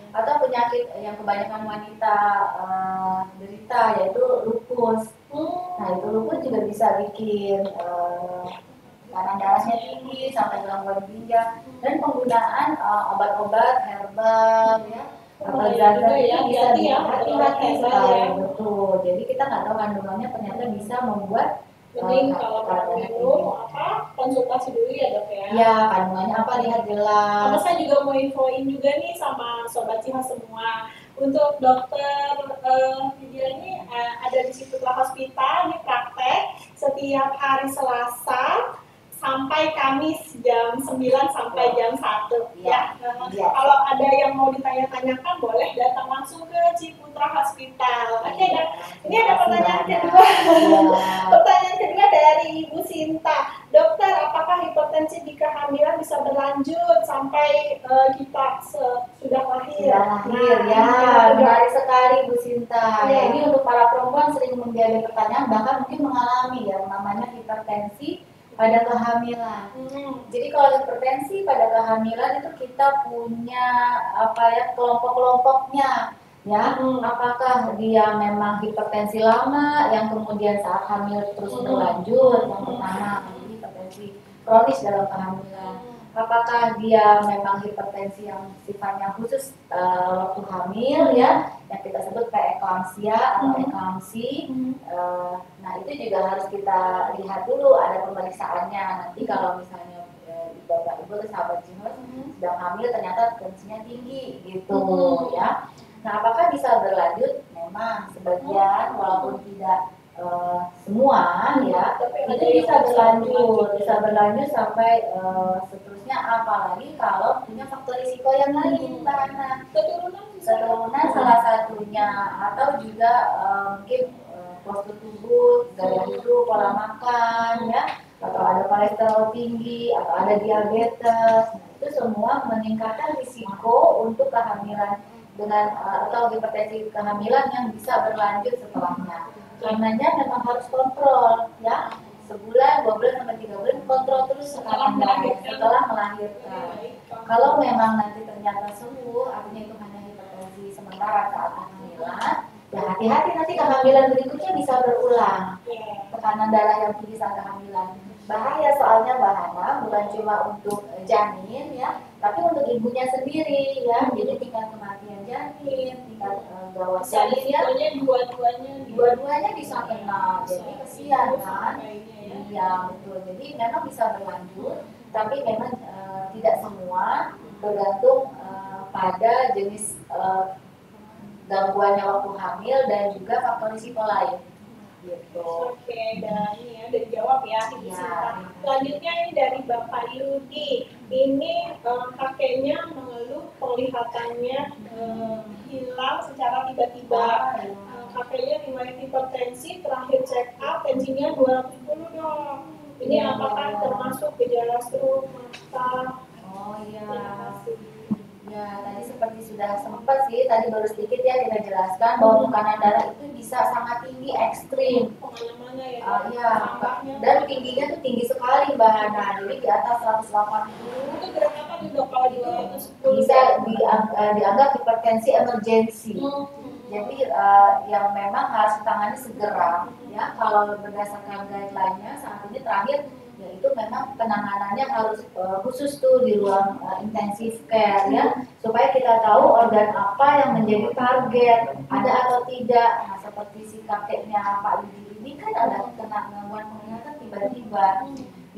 Speaker 2: atau penyakit yang kebanyakan wanita derita yaitu lupus. Nah itu lupus juga bisa bikin tekanan darahnya tinggi sampai gangguan ginjal dan penggunaan obat-obat herbal ya atau zat-zat itu bisa hati-hati sekali betul. Jadi kita nggak tahu kandungannya ternyata bisa membuat
Speaker 1: kalau perlu konsultasi dulu ya Dok ya.
Speaker 2: Ya kandungannya apa lihat jelas.
Speaker 1: Terus saya juga mau infoin juga nih sama sobat Cihos semua. Untuk dokter Vidya ini ada di Ciputra Hospital, ini praktek setiap hari Selasa sampai Kamis jam 9 sampai jam 1 ya. Kalau ada yang mau ditanya-tanyakan boleh datang langsung ke Ciputra Hospital. Oke, ini ada pertanyaan kedua. Pertanyaan kedua dari Ibu Sinta. Dokter, apakah hipertensi di kehamilan bisa berlanjut sampai kita sudah lahir?
Speaker 2: Menarik sekali Bu Sinta. Ya, ini untuk para perempuan sering menjadi pertanyaan bahkan mungkin mengalami yang namanya hipertensi pada kehamilan. Jadi kalau hipertensi pada kehamilan itu kita punya kelompok-kelompoknya ya. Apakah dia memang hipertensi lama yang kemudian saat hamil terus berlanjut, yang pertama hipertensi kronis dalam kehamilan. Apakah dia memang hipertensi yang sifatnya khusus waktu hamil ya, yang kita sebut preeklamsia atau eklamsi. Nah itu juga harus kita lihat dulu, ada pemeriksaannya. Nanti kalau misalnya Bapak Ibu atau sahabat Cihos sedang hamil ternyata tensinya tinggi gitu ya. Nah apakah bisa berlanjut? Memang sebagian walaupun tidak semua ya, itu bisa berlanjut sampai seterusnya, apalagi kalau punya faktor risiko yang lain karena keturunan salah satunya atau juga mungkin postur tubuh, gaya hidup, pola makan ya, atau ada kolesterol tinggi atau ada diabetes. Nah, itu semua meningkatkan risiko untuk kehamilan dengan atau hipertensi kehamilan yang bisa berlanjut setelahnya. Karenanya memang harus kontrol ya, sebulan, 2 bulan sampai 3 bulan kontrol terus setelah melahirkan. Kalau memang nanti ternyata sembuh, artinya itu hanya hipertensi sementara saat kehamilan. Ya hati-hati nanti kehamilan berikutnya bisa berulang. Tekanan darah yang tinggi saat kehamilan bahaya soalnya Mbak Hana, bukan cuma untuk janin ya, tapi untuk ibunya sendiri ya. Jadi tingkat kematian janin, tingkat gawat janin ya, dua-duanya bisa kena. Jadi kesian kan. Iya betul. Jadi memang bisa berlanjut, tapi memang tidak semua, bergantung pada jenis gangguannya waktu hamil dan juga faktor risiko lain. gitu.
Speaker 1: Oke, dan ini ya udah dijawab ya Ibu
Speaker 2: Iya.
Speaker 1: Sinta. Selanjutnya ini dari Bapak Yudi. Ini kakeknya mengeluh penglihatannya hilang secara tiba-tiba. Kakeknya riwayat hipertensi, terakhir check up tensinya 210 dong. Ini apakah termasuk gejala stroke mata?
Speaker 2: Oh iya.
Speaker 1: Terima kasih.
Speaker 2: Ya, tadi seperti sudah sempat sih, tadi baru sedikit ya kita jelaskan bahwa tekanan darah itu bisa sangat tinggi, ekstrim.
Speaker 1: Kemana-mana ya.
Speaker 2: Iya, dan tingginya tuh tinggi sekali Mbak Hana, jadi di atas 180.
Speaker 1: Itu berapa tuh dok kalau di 210?
Speaker 2: Bisa dianggap hipertensi emergensi. Jadi yang memang harus ditangani segera. Ya, kalau berdasarkan guideline-nya saat ini terakhir yaitu memang penanganannya harus khusus tuh di ruang intensive care ya, supaya kita tahu organ apa yang menjadi target, ada atau tidak. Nah, seperti si kakeknya Pak Yudi ini kan ada kena gangguan penglihatan tiba-tiba,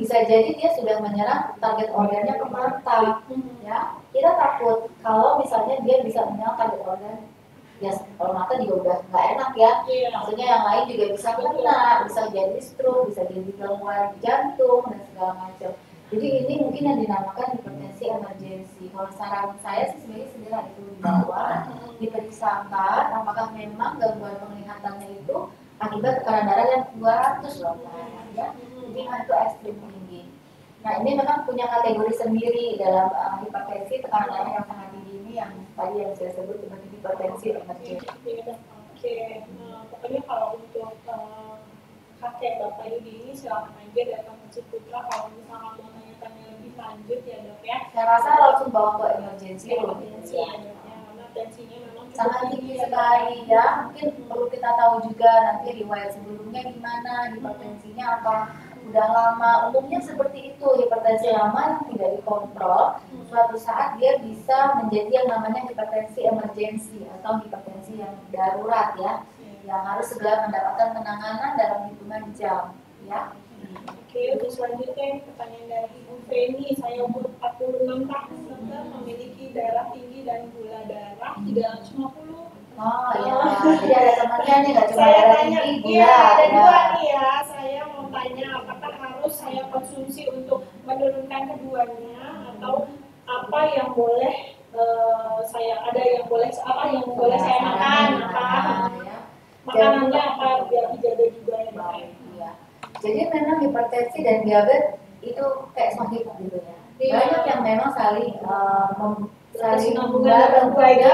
Speaker 2: bisa jadi dia sudah menyerang target organnya ke mata ya. Kita takut kalau misalnya dia bisa menyerang target organ ya, kalau mata juga udah nggak enak ya. Maksudnya yang lain juga bisa kena, bisa jadi stroke, bisa jadi gangguan jantung dan segala macam. Jadi ini mungkin yang dinamakan hipertensi emergensi. Kalau saran saya sih sebenarnya segera itu dibawa, diperiksakan apakah memang gangguan penglihatannya itu akibat tekanan darah yang 200 loh ya. Jadi itu ekstrim tinggi. Nah ini memang punya kategori sendiri dalam hipertensi tekanan darah yang sangat tinggi ini, yang tadi yang saya sebut sebagai hipertensi emergensi.
Speaker 1: Oke, pokoknya kalau untuk kakek Bapak Yudi ini silakan aja datang ke Ciputra kalau misalnya mau tanya-tanya lebih lanjut ya dok ya.
Speaker 2: Saya rasa langsung bawa ke emergensi
Speaker 1: ya dok ya, karena tensinya memang
Speaker 2: sangat tinggi sekali ya. Mungkin perlu kita tahu juga nanti riwayat sebelumnya gimana, hipertensinya apa udah lama. Umumnya seperti itu, hipertensi lama yang tidak dikontrol, suatu saat dia bisa menjadi yang namanya hipertensi emergensi atau hipertensi yang darurat ya, yang harus segera mendapatkan penanganan dalam hitungan jam ya.
Speaker 1: Oke, untuk selanjutnya pertanyaan dari Ibu Feni. Saya umur 46 tahun, memiliki darah tinggi dan gula darah 350.
Speaker 2: Oh ya, jadi ada temannya nih, nggak cuma
Speaker 1: saya
Speaker 2: darah
Speaker 1: tanya,
Speaker 2: tinggi,
Speaker 1: iya ada
Speaker 2: ya.
Speaker 1: dua nih ya. Saya mau tanya apakah harus saya konsumsi untuk menurunkan keduanya atau apa yang boleh saya saya makan apa makanannya apa biar dijaga juga ya.
Speaker 2: Iya. Jadi memang hipertensi dan diabetes itu kayak sakit gitu ya. Banyak yang memang saling bareng ya,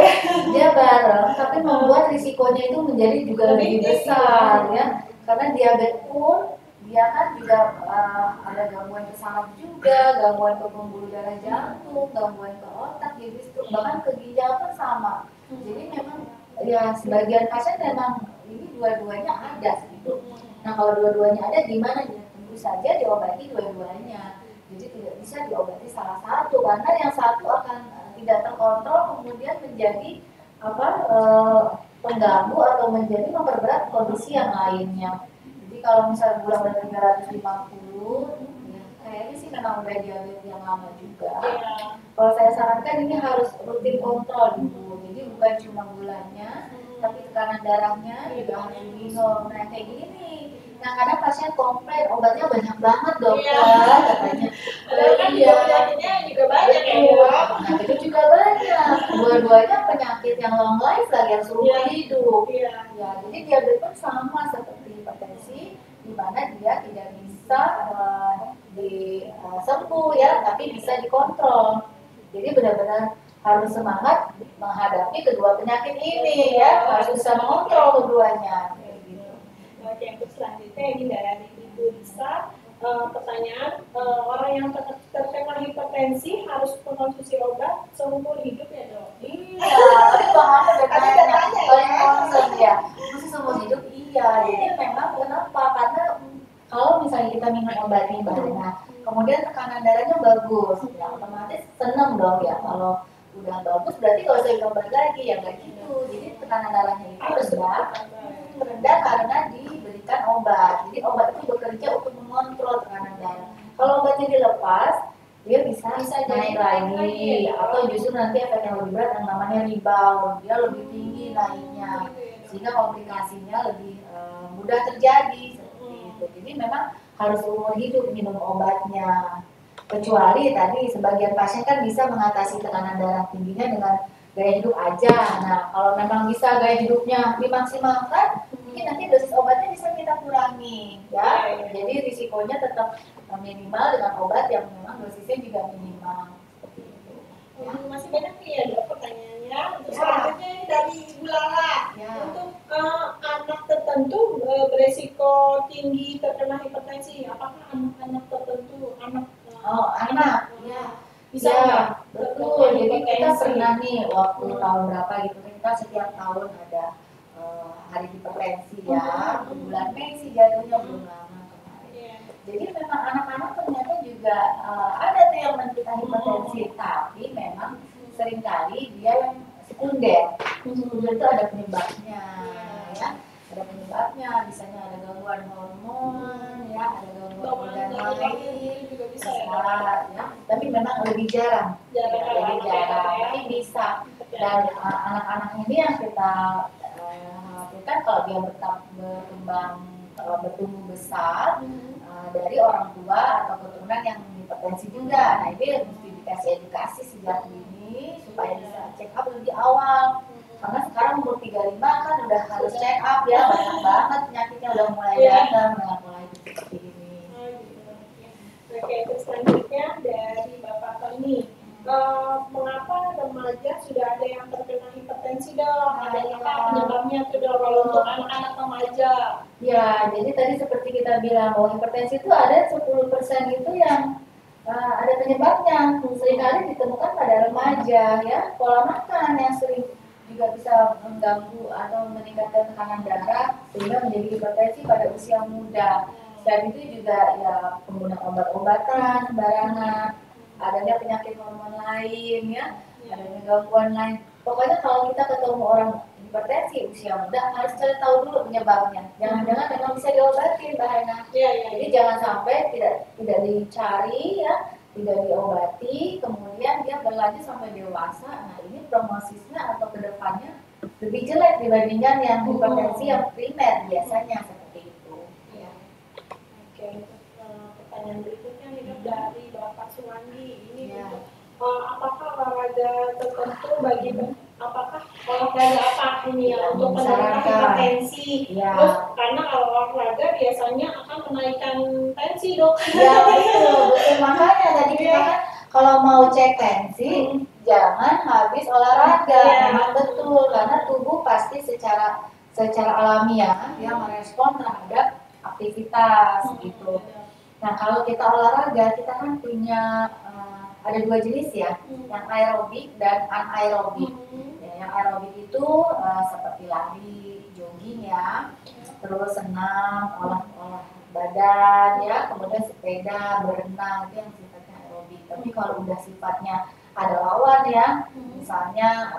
Speaker 2: dia bareng, tapi membuat risikonya itu menjadi juga lebih besar ya. Karena diabetes pun dia kan juga ada gangguan ke saraf juga, gangguan ke pembuluh darah jantung, gangguan ke otak, jadi stroke, bahkan ke ginjal pun sama. Jadi memang ya sebagian pasien memang ini dua-duanya ada gitu. Nah kalau dua-duanya ada gimana ya? Tentu saja diobati dua-duanya. Jadi tidak bisa diobati salah satu karena yang satu akan tidak terkontrol kemudian menjadi pengganggu atau menjadi memperberat kondisi yang lainnya. Jadi kalau misalnya gula darah 350 ya, kayaknya sih memang udah diabetes yang lama juga. Kalau saya sarankan ini harus rutin kontrol gitu. Jadi bukan cuma gulanya, tapi tekanan darahnya juga harus diminum. Nah kayak gini nih. Nah kadang pasien komplain obatnya banyak banget dokter, katanya.
Speaker 1: Kan penyakitnya juga banyak ya.
Speaker 2: Nah itu juga banyak. Dua-duanya penyakit yang long life lagi yang seumur hidup. Ya jadi diabetes pun sama seperti hipertensi, di mana dia tidak bisa disembuh ya, tapi bisa dikontrol. Jadi benar-benar harus semangat menghadapi kedua penyakit ini ya, harus bisa mengontrol keduanya.
Speaker 1: Oke, untuk selanjutnya ini dari Ibu Lisa. Pertanyaan, orang yang terkena hipertensi harus mengkonsumsi obat seumur hidup ya dok?
Speaker 2: Iya, tapi bahannya udah tanya, paling concern ya, masih seumur hidup iya. Jadi memang kenapa? Karena kalau misalnya kita minum obat nih Mbak, kemudian tekanan darahnya bagus, ya otomatis seneng dong ya. Kalau udah bagus berarti kalau saya obat lagi ya nggak gitu. Jadi tekanan darahnya itu rendah karena diberikan obat. Jadi obat itu bekerja untuk mengontrol tekanan darah. Kalau obatnya dilepas, dia bisa naik lagi atau justru nanti efek yang lebih berat yang namanya rebound, dia lebih tinggi naiknya sehingga komplikasinya lebih mudah terjadi seperti itu. Jadi memang harus umur hidup minum obatnya. Kecuali tadi sebagian pasien kan bisa mengatasi tekanan darah tingginya dengan gaya hidup aja. Nah, kalau memang bisa gaya hidupnya dimaksimalkan, mungkin nanti dosis obatnya bisa kita kurangi, ya. Jadi risikonya tetap minimal dengan obat yang memang dosisnya juga minimal. Seperti itu.
Speaker 1: Ya. Masih banyak nih ya dok pertanyaannya. Untuk selanjutnya dari Ibu Lala.
Speaker 2: Ya.
Speaker 1: Untuk anak tertentu beresiko tinggi terkena hipertensi, apakah anak-anak tertentu
Speaker 2: anak?
Speaker 1: Ya. Bisa
Speaker 2: ya, betul. Jadi kita pernah nih waktu tahun berapa gitu, kita setiap tahun ada hari hipertensi ya, bulan Mei sih jatuhnya belum lama kemarin. Jadi memang anak-anak ternyata juga ada tuh yang menderita hipertensi, tapi memang seringkali dia yang sekunder. Sekunder itu ada penyebabnya, ya. Ada penyebabnya, misalnya ada gangguan hormon, ya, ada gangguan organ lain juga bisa ya. Tapi memang lebih jarang, lebih jarang. Tapi bisa. Dan anak-anak ini yang kita khawatirkan kalau dia bertumbuh besar dari orang tua atau keturunan yang hipertensi juga. Nah, ini mesti dikasih edukasi sejak dini supaya bisa check up lebih awal. Karena sekarang umur 35 kan udah harus check up ya, banyak banget penyakitnya udah mulai datang, udah mulai seperti ini.
Speaker 1: Oke, terus selanjutnya dari Bapak Tony, mengapa remaja sudah ada yang terkena hipertensi dok? Adakah penyebabnya tuh dok kalau untuk anak-anak remaja?
Speaker 2: Ya, jadi tadi seperti kita bilang bahwa hipertensi itu ada 10% itu yang ada penyebabnya. Seringkali ditemukan pada remaja ya, pola makan yang sering juga bisa mengganggu atau meningkatkan tekanan darah sehingga menjadi hipertensi pada usia muda. Dan itu juga ya penggunaan obat-obatan sembarangan, adanya penyakit hormon lain ya, adanya gangguan lain. Pokoknya kalau kita ketemu orang hipertensi usia muda harus cari tahu dulu penyebabnya. Jangan-jangan memang bisa diobatin Mbak Hana. Jadi jangan sampai tidak dicari ya, tidak diobati, kemudian dia berlanjut sampai dewasa. Nah ini prognosisnya atau kedepannya lebih jelek dibandingkan yang hipertensi yang primer biasanya seperti itu. Ya.
Speaker 1: Oke, pertanyaan berikutnya ini dari Bapak Suwandi. Ini apakah olahraga tertentu apakah olahraga apa ini ya untuk penderita hipertensi? Terus karena kalau olahraga biasanya akan menaikkan tensi dok.
Speaker 2: Ya betul. Makanya tadi kita kan kalau mau cek tensi jangan habis olahraga. Memang betul karena tubuh pasti secara alamiah dia merespon terhadap aktivitas gitu. Nah kalau kita olahraga kita kan punya ada dua jenis ya, yang aerobik dan anaerobik. Yang aerobik itu seperti lari, jogging ya, terus senam, olah badan ya, kemudian sepeda, berenang itu yang sifatnya aerobik. Tapi kalau udah sifatnya ada lawan ya, misalnya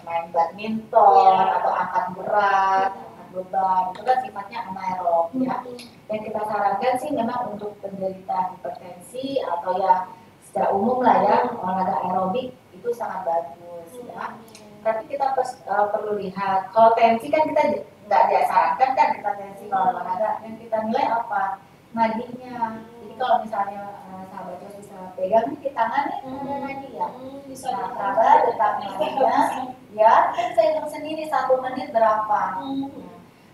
Speaker 2: main badminton atau angkat berat, angkat beban, itu kan sifatnya anaerob ya. Yang kita sarankan sih memang untuk penderita hipertensi atau ya secara umum lah ya, olahraga aerobik itu sangat bagus ya. Tapi kita perlu lihat, kalau tensi kan kita nggak disarankan kan kita tensi kalau olahraga, yang kita nilai apa? Nadinya. Jadi kalau misalnya sahabat bisa pegang di tangan nih, ada nadi ya. Nah, sahabat detak nadinya, ya kita bisa hitung sendiri 1 menit berapa.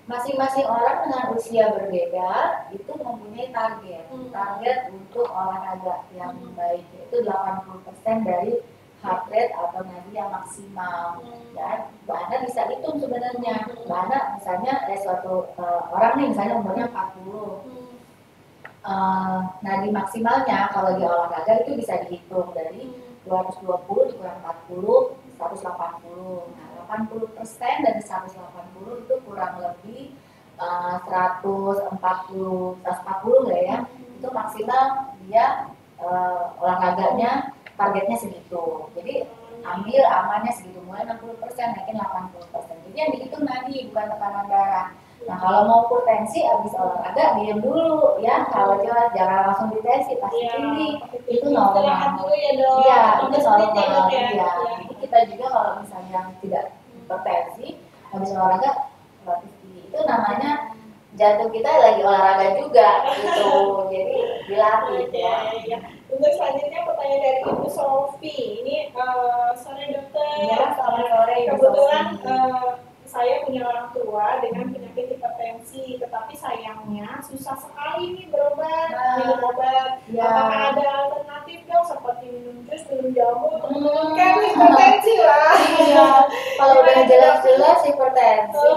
Speaker 2: Masing-masing orang dengan usia berbeda itu mempunyai target untuk olahraga yang baik, yaitu 80% dari heart rate atau nadi yang maksimal. Dan Mbak Ana bisa hitung sebenarnya. Mbak Ana misalnya suatu orang nih misalnya umurnya 40, nadi maksimalnya kalau di olahraga itu bisa dihitung dari 220 dikurang 40, 180. Nah, 80% dari 180 itu kurang lebih 140 nggak ya? Itu maksimal dia olahraganya targetnya segitu. Jadi ambil amannya segitu, mulai 60%, naikin 80%. Jadi yang dihitung nadi bukan tekanan darah. Nah kalau mau tensi habis olahraga diam dulu ya, kalau jangan langsung ditensi pasti tinggi, itu normal. Iya, itu normal. Ya. Jadi kita juga kalau misalnya tidak hipertensi habis olahraga relatif tinggi, itu namanya jantung kita lagi olahraga juga gitu, jadi dilatih.
Speaker 1: Ya. Untuk selanjutnya pertanyaan dari Ibu Sofi. Ini sore dokter.
Speaker 2: Ya, selamat sore Ibu
Speaker 1: Kebetulan
Speaker 2: Sofi.
Speaker 1: saya punya orang tua dengan penyakit hipertensi, tetapi sayangnya susah sekali nih berobat, minum obat.
Speaker 2: Ya.
Speaker 1: Apakah ada alternatif dong seperti minum jus, minum jamu untuk menurunkan hipertensi lah?
Speaker 2: Iya, kalau udah jelas-jelas hipertensi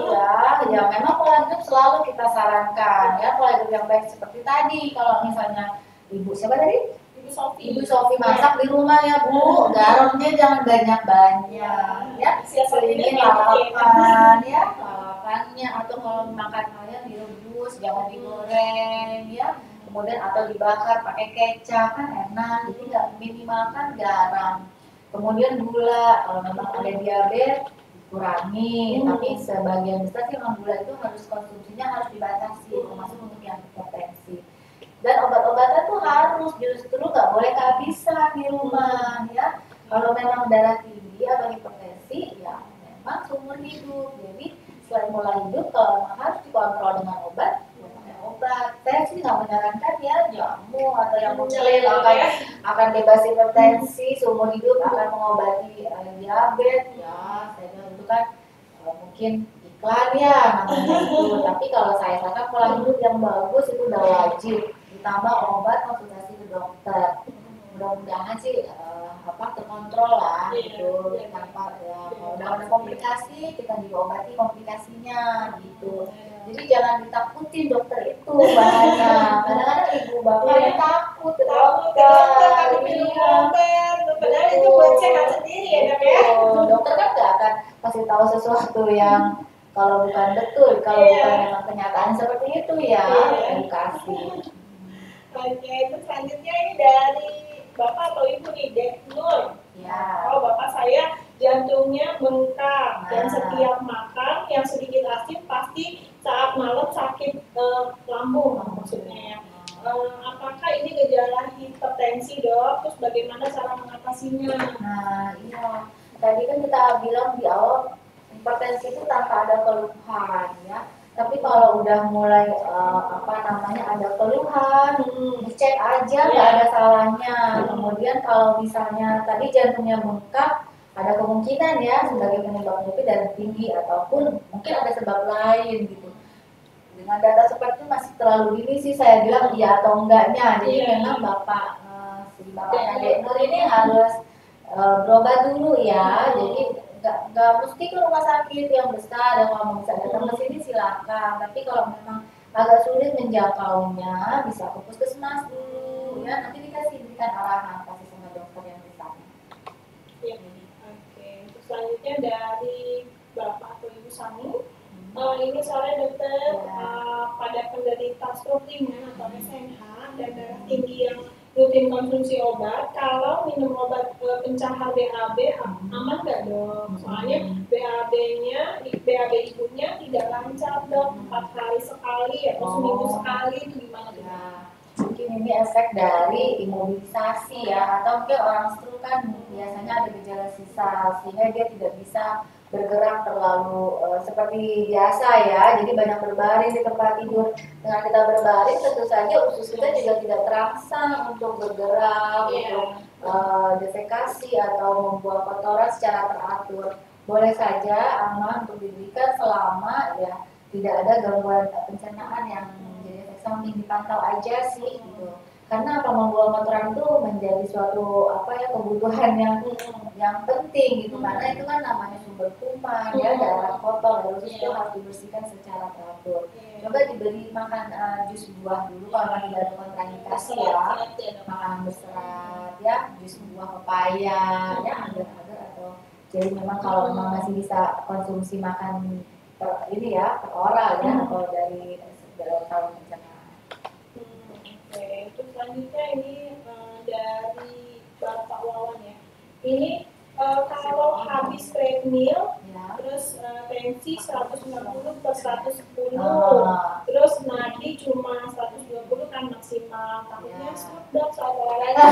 Speaker 2: ya memang pola hidup selalu kita sarankan ya, pola hidup yang baik seperti tadi. Kalau misalnya Ibu siapa tadi? Ibu Sofi masak di rumah ya Bu, garamnya jangan banyak-banyak ya, seringin lalapan ya, lalapannya, atau kalau makan ayam direbus jangan digoreng ya, kemudian atau dibakar pakai kecap kan enak, jadi nggak minimalkan garam. Kemudian gula, kalau memang ada diabetes kurangi, tapi sebagian besar sih memang gula itu harus konsumsinya harus dibatasi, termasuk untuk yang hipertensi. Dan obat-obatan tuh harus justru nggak boleh kehabisan di rumah ya. Kalau memang darah tinggi atau hipertensi ya memang seumur hidup. Jadi selain pola hidup kalau memang harus dikontrol dengan obat, ya pakai obat. Saya sih nggak menyarankan ya jamu atau yang mungkin akan bebas hipertensi seumur hidup akan mengobati diabetes ya. Saya bilang itu kan mungkin iklan ya namanya itu. Tapi kalau saya sarankan pola hidup yang bagus itu udah wajib, ditambah obat, konsultasi ke dokter. Mudah-mudahan sih terkontrol lah gitu, tanpa ya kalau udah ada komplikasi kita diobati komplikasinya gitu. Jadi jangan ditakutin dokter itu bahaya. Kadang-kadang ibu bapaknya takut ke dokter,
Speaker 1: minum obat, padahal itu buat sehat sendiri ya dok ya.
Speaker 2: Dokter kan nggak akan kasih tahu sesuatu yang kalau bukan betul, kalau bukan memang kenyataan seperti itu ya, edukasi.
Speaker 1: Oke, itu selanjutnya ini dari Bapak atau Ibu nih, Dek Nur.
Speaker 2: Ya.
Speaker 1: Oh, Bapak saya jantungnya bengkak dan setiap makan yang sedikit asin pasti saat malam sakit lambung maksudnya ya. Apakah ini gejala hipertensi dok? Terus bagaimana cara mengatasinya?
Speaker 2: Nah, iya. Tadi kan kita bilang di awal hipertensi itu tanpa ada keluhan ya. Tapi kalau udah mulai ada keluhan, dicek aja nggak ada salahnya. Kemudian kalau misalnya tadi jantungnya bengkak, ada kemungkinan ya sebagai penyebab mungkin darah tinggi ataupun mungkin ada sebab lain gitu. Dengan data seperti itu masih terlalu dini sih saya bilang iya atau enggaknya. Jadi memang si bapaknya Dek Nur ini harus berobat dulu ya. Jadi nggak mesti ke rumah sakit yang besar, dan kalau bisa datang ke sini silakan. Tapi kalau memang agak sulit menjangkaunya, bisa ke puskesmas dulu ya. Nanti diberikan arahan pasti sama dokter yang di sana.
Speaker 1: Ya. Oke. Terus selanjutnya dari Bapak atau Ibu Sani. Ini soalnya dokter pada penderita stroke ringan atau SNH dan darah tinggi yang rutin konsumsi obat, kalau minum obat pencahar BAB aman nggak dok? Soalnya BAB ibunya tidak lancar dok, 4 hari sekali atau seminggu sekali, itu gimana dok?
Speaker 2: Mungkin ini efek dari imobilisasi ya, atau mungkin orang stroke kan biasanya ada gejala sisa sehingga dia tidak bisa bergerak terlalu seperti biasa ya, jadi banyak berbaring di tempat tidur. Dengan kita berbaring tentu saja usus kita juga tidak terangsang untuk bergerak, untuk defekasi atau membuang kotoran secara teratur. Boleh saja aman untuk diberikan selama ya tidak ada gangguan pencernaan yang menjadi efek samping, dipantau aja sih gitu. Karena membuang kotoran itu menjadi suatu kebutuhan yang penting gitu, karena itu kan namanya sumber kuman ya, darah kotor, lalu itu harus dibersihkan secara teratur. Coba diberi makan jus buah dulu kalau tidak ada kontraindikasi ya, makan berserat ya, jus buah pepaya ya, agar atau jadi memang kalau memang masih bisa konsumsi makan per oral ya, atau dari saluran pencernaan.
Speaker 1: Oke, terus selanjutnya ini dari Bapak Wawan ya. Ini kalau habis treadmill, terus tensi 190 per 110, terus nadi cuma 120 kan maksimal, takutnya dok saat olahraga.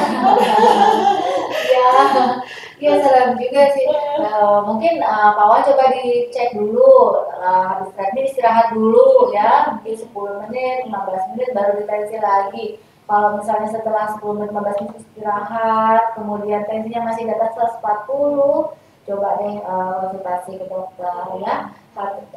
Speaker 2: Ya serem juga sih. Mungkin Pak Wawan coba dicek dulu habis treadmill istirahat dulu ya, mungkin 10 menit, 15 menit baru ditensi lagi. Kalau misalnya setelah 10 menit 15 menit istirahat, kemudian tensinya masih di atas 140, coba deh konsultasi ke dokter ya.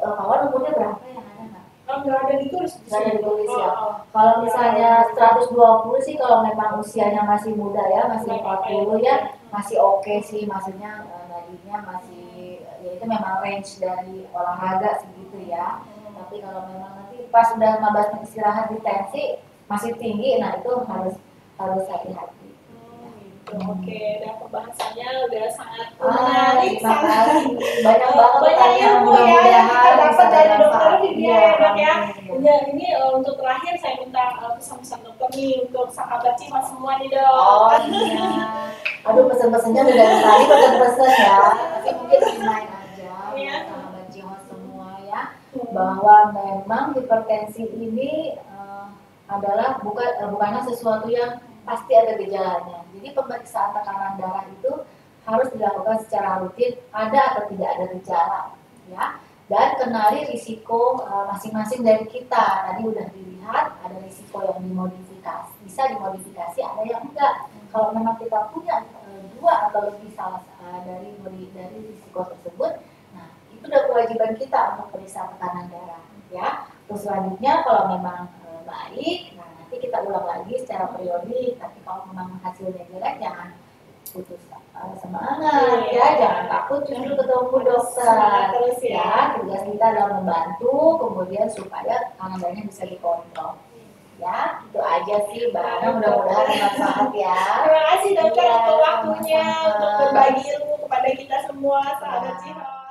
Speaker 2: Kawan umurnya berapa yang ada nggak?
Speaker 1: Nggak ada ditulis.
Speaker 2: Nggak ada ditulis ya. Kalau misalnya 120 sih kalau memang usianya masih muda ya, masih 40 ya, masih oke sih, maksudnya nadinya masih ya itu memang range dari olahraga segitu ya. Tapi kalau memang nanti pas sudah 15 menit istirahat di tensi masih tinggi, nah itu harus hati-hati.
Speaker 1: Oke, dan pembahasannya udah sangat menarik,
Speaker 2: sangat
Speaker 1: banyak ilmu ya yang kita dapat dari dokter Vidya ya dok ya. Ya ini untuk terakhir saya minta pesan-pesan dokter nih untuk sahabat Cima semua nih dok.
Speaker 2: Oh iya. Aduh pesan-pesannya udah dari tadi pesan-pesan ya. Tapi mungkin main aja buat sahabat Cima semua ya. Bahwa memang hipertensi ini adalah bukannya sesuatu yang pasti ada gejalanya. Jadi pemeriksaan tekanan darah itu harus dilakukan secara rutin, ada atau tidak ada gejala, ya. Dan kenali risiko masing-masing dari kita. Tadi udah dilihat ada risiko yang dimodifikasi, bisa dimodifikasi, ada yang enggak. Kalau memang kita punya dua atau lebih salah dari risiko tersebut, nah itu udah kewajiban kita untuk periksa tekanan darah, ya. Terus selanjutnya kalau memang baik, nah nanti kita ulang lagi secara periodik. Tapi kalau memang hasilnya jelek, jangan putus semangat ya, jangan takut justru ketemu dokter
Speaker 1: terus
Speaker 2: ya. Tugas kita adalah membantu kemudian supaya tekanan darahnya bisa dikontrol ya. Itu aja sih Mbak, mudah-mudahan bermanfaat ya.
Speaker 1: Terima kasih dokter untuk waktunya, untuk berbagi ilmu kepada kita semua sahabat Cima.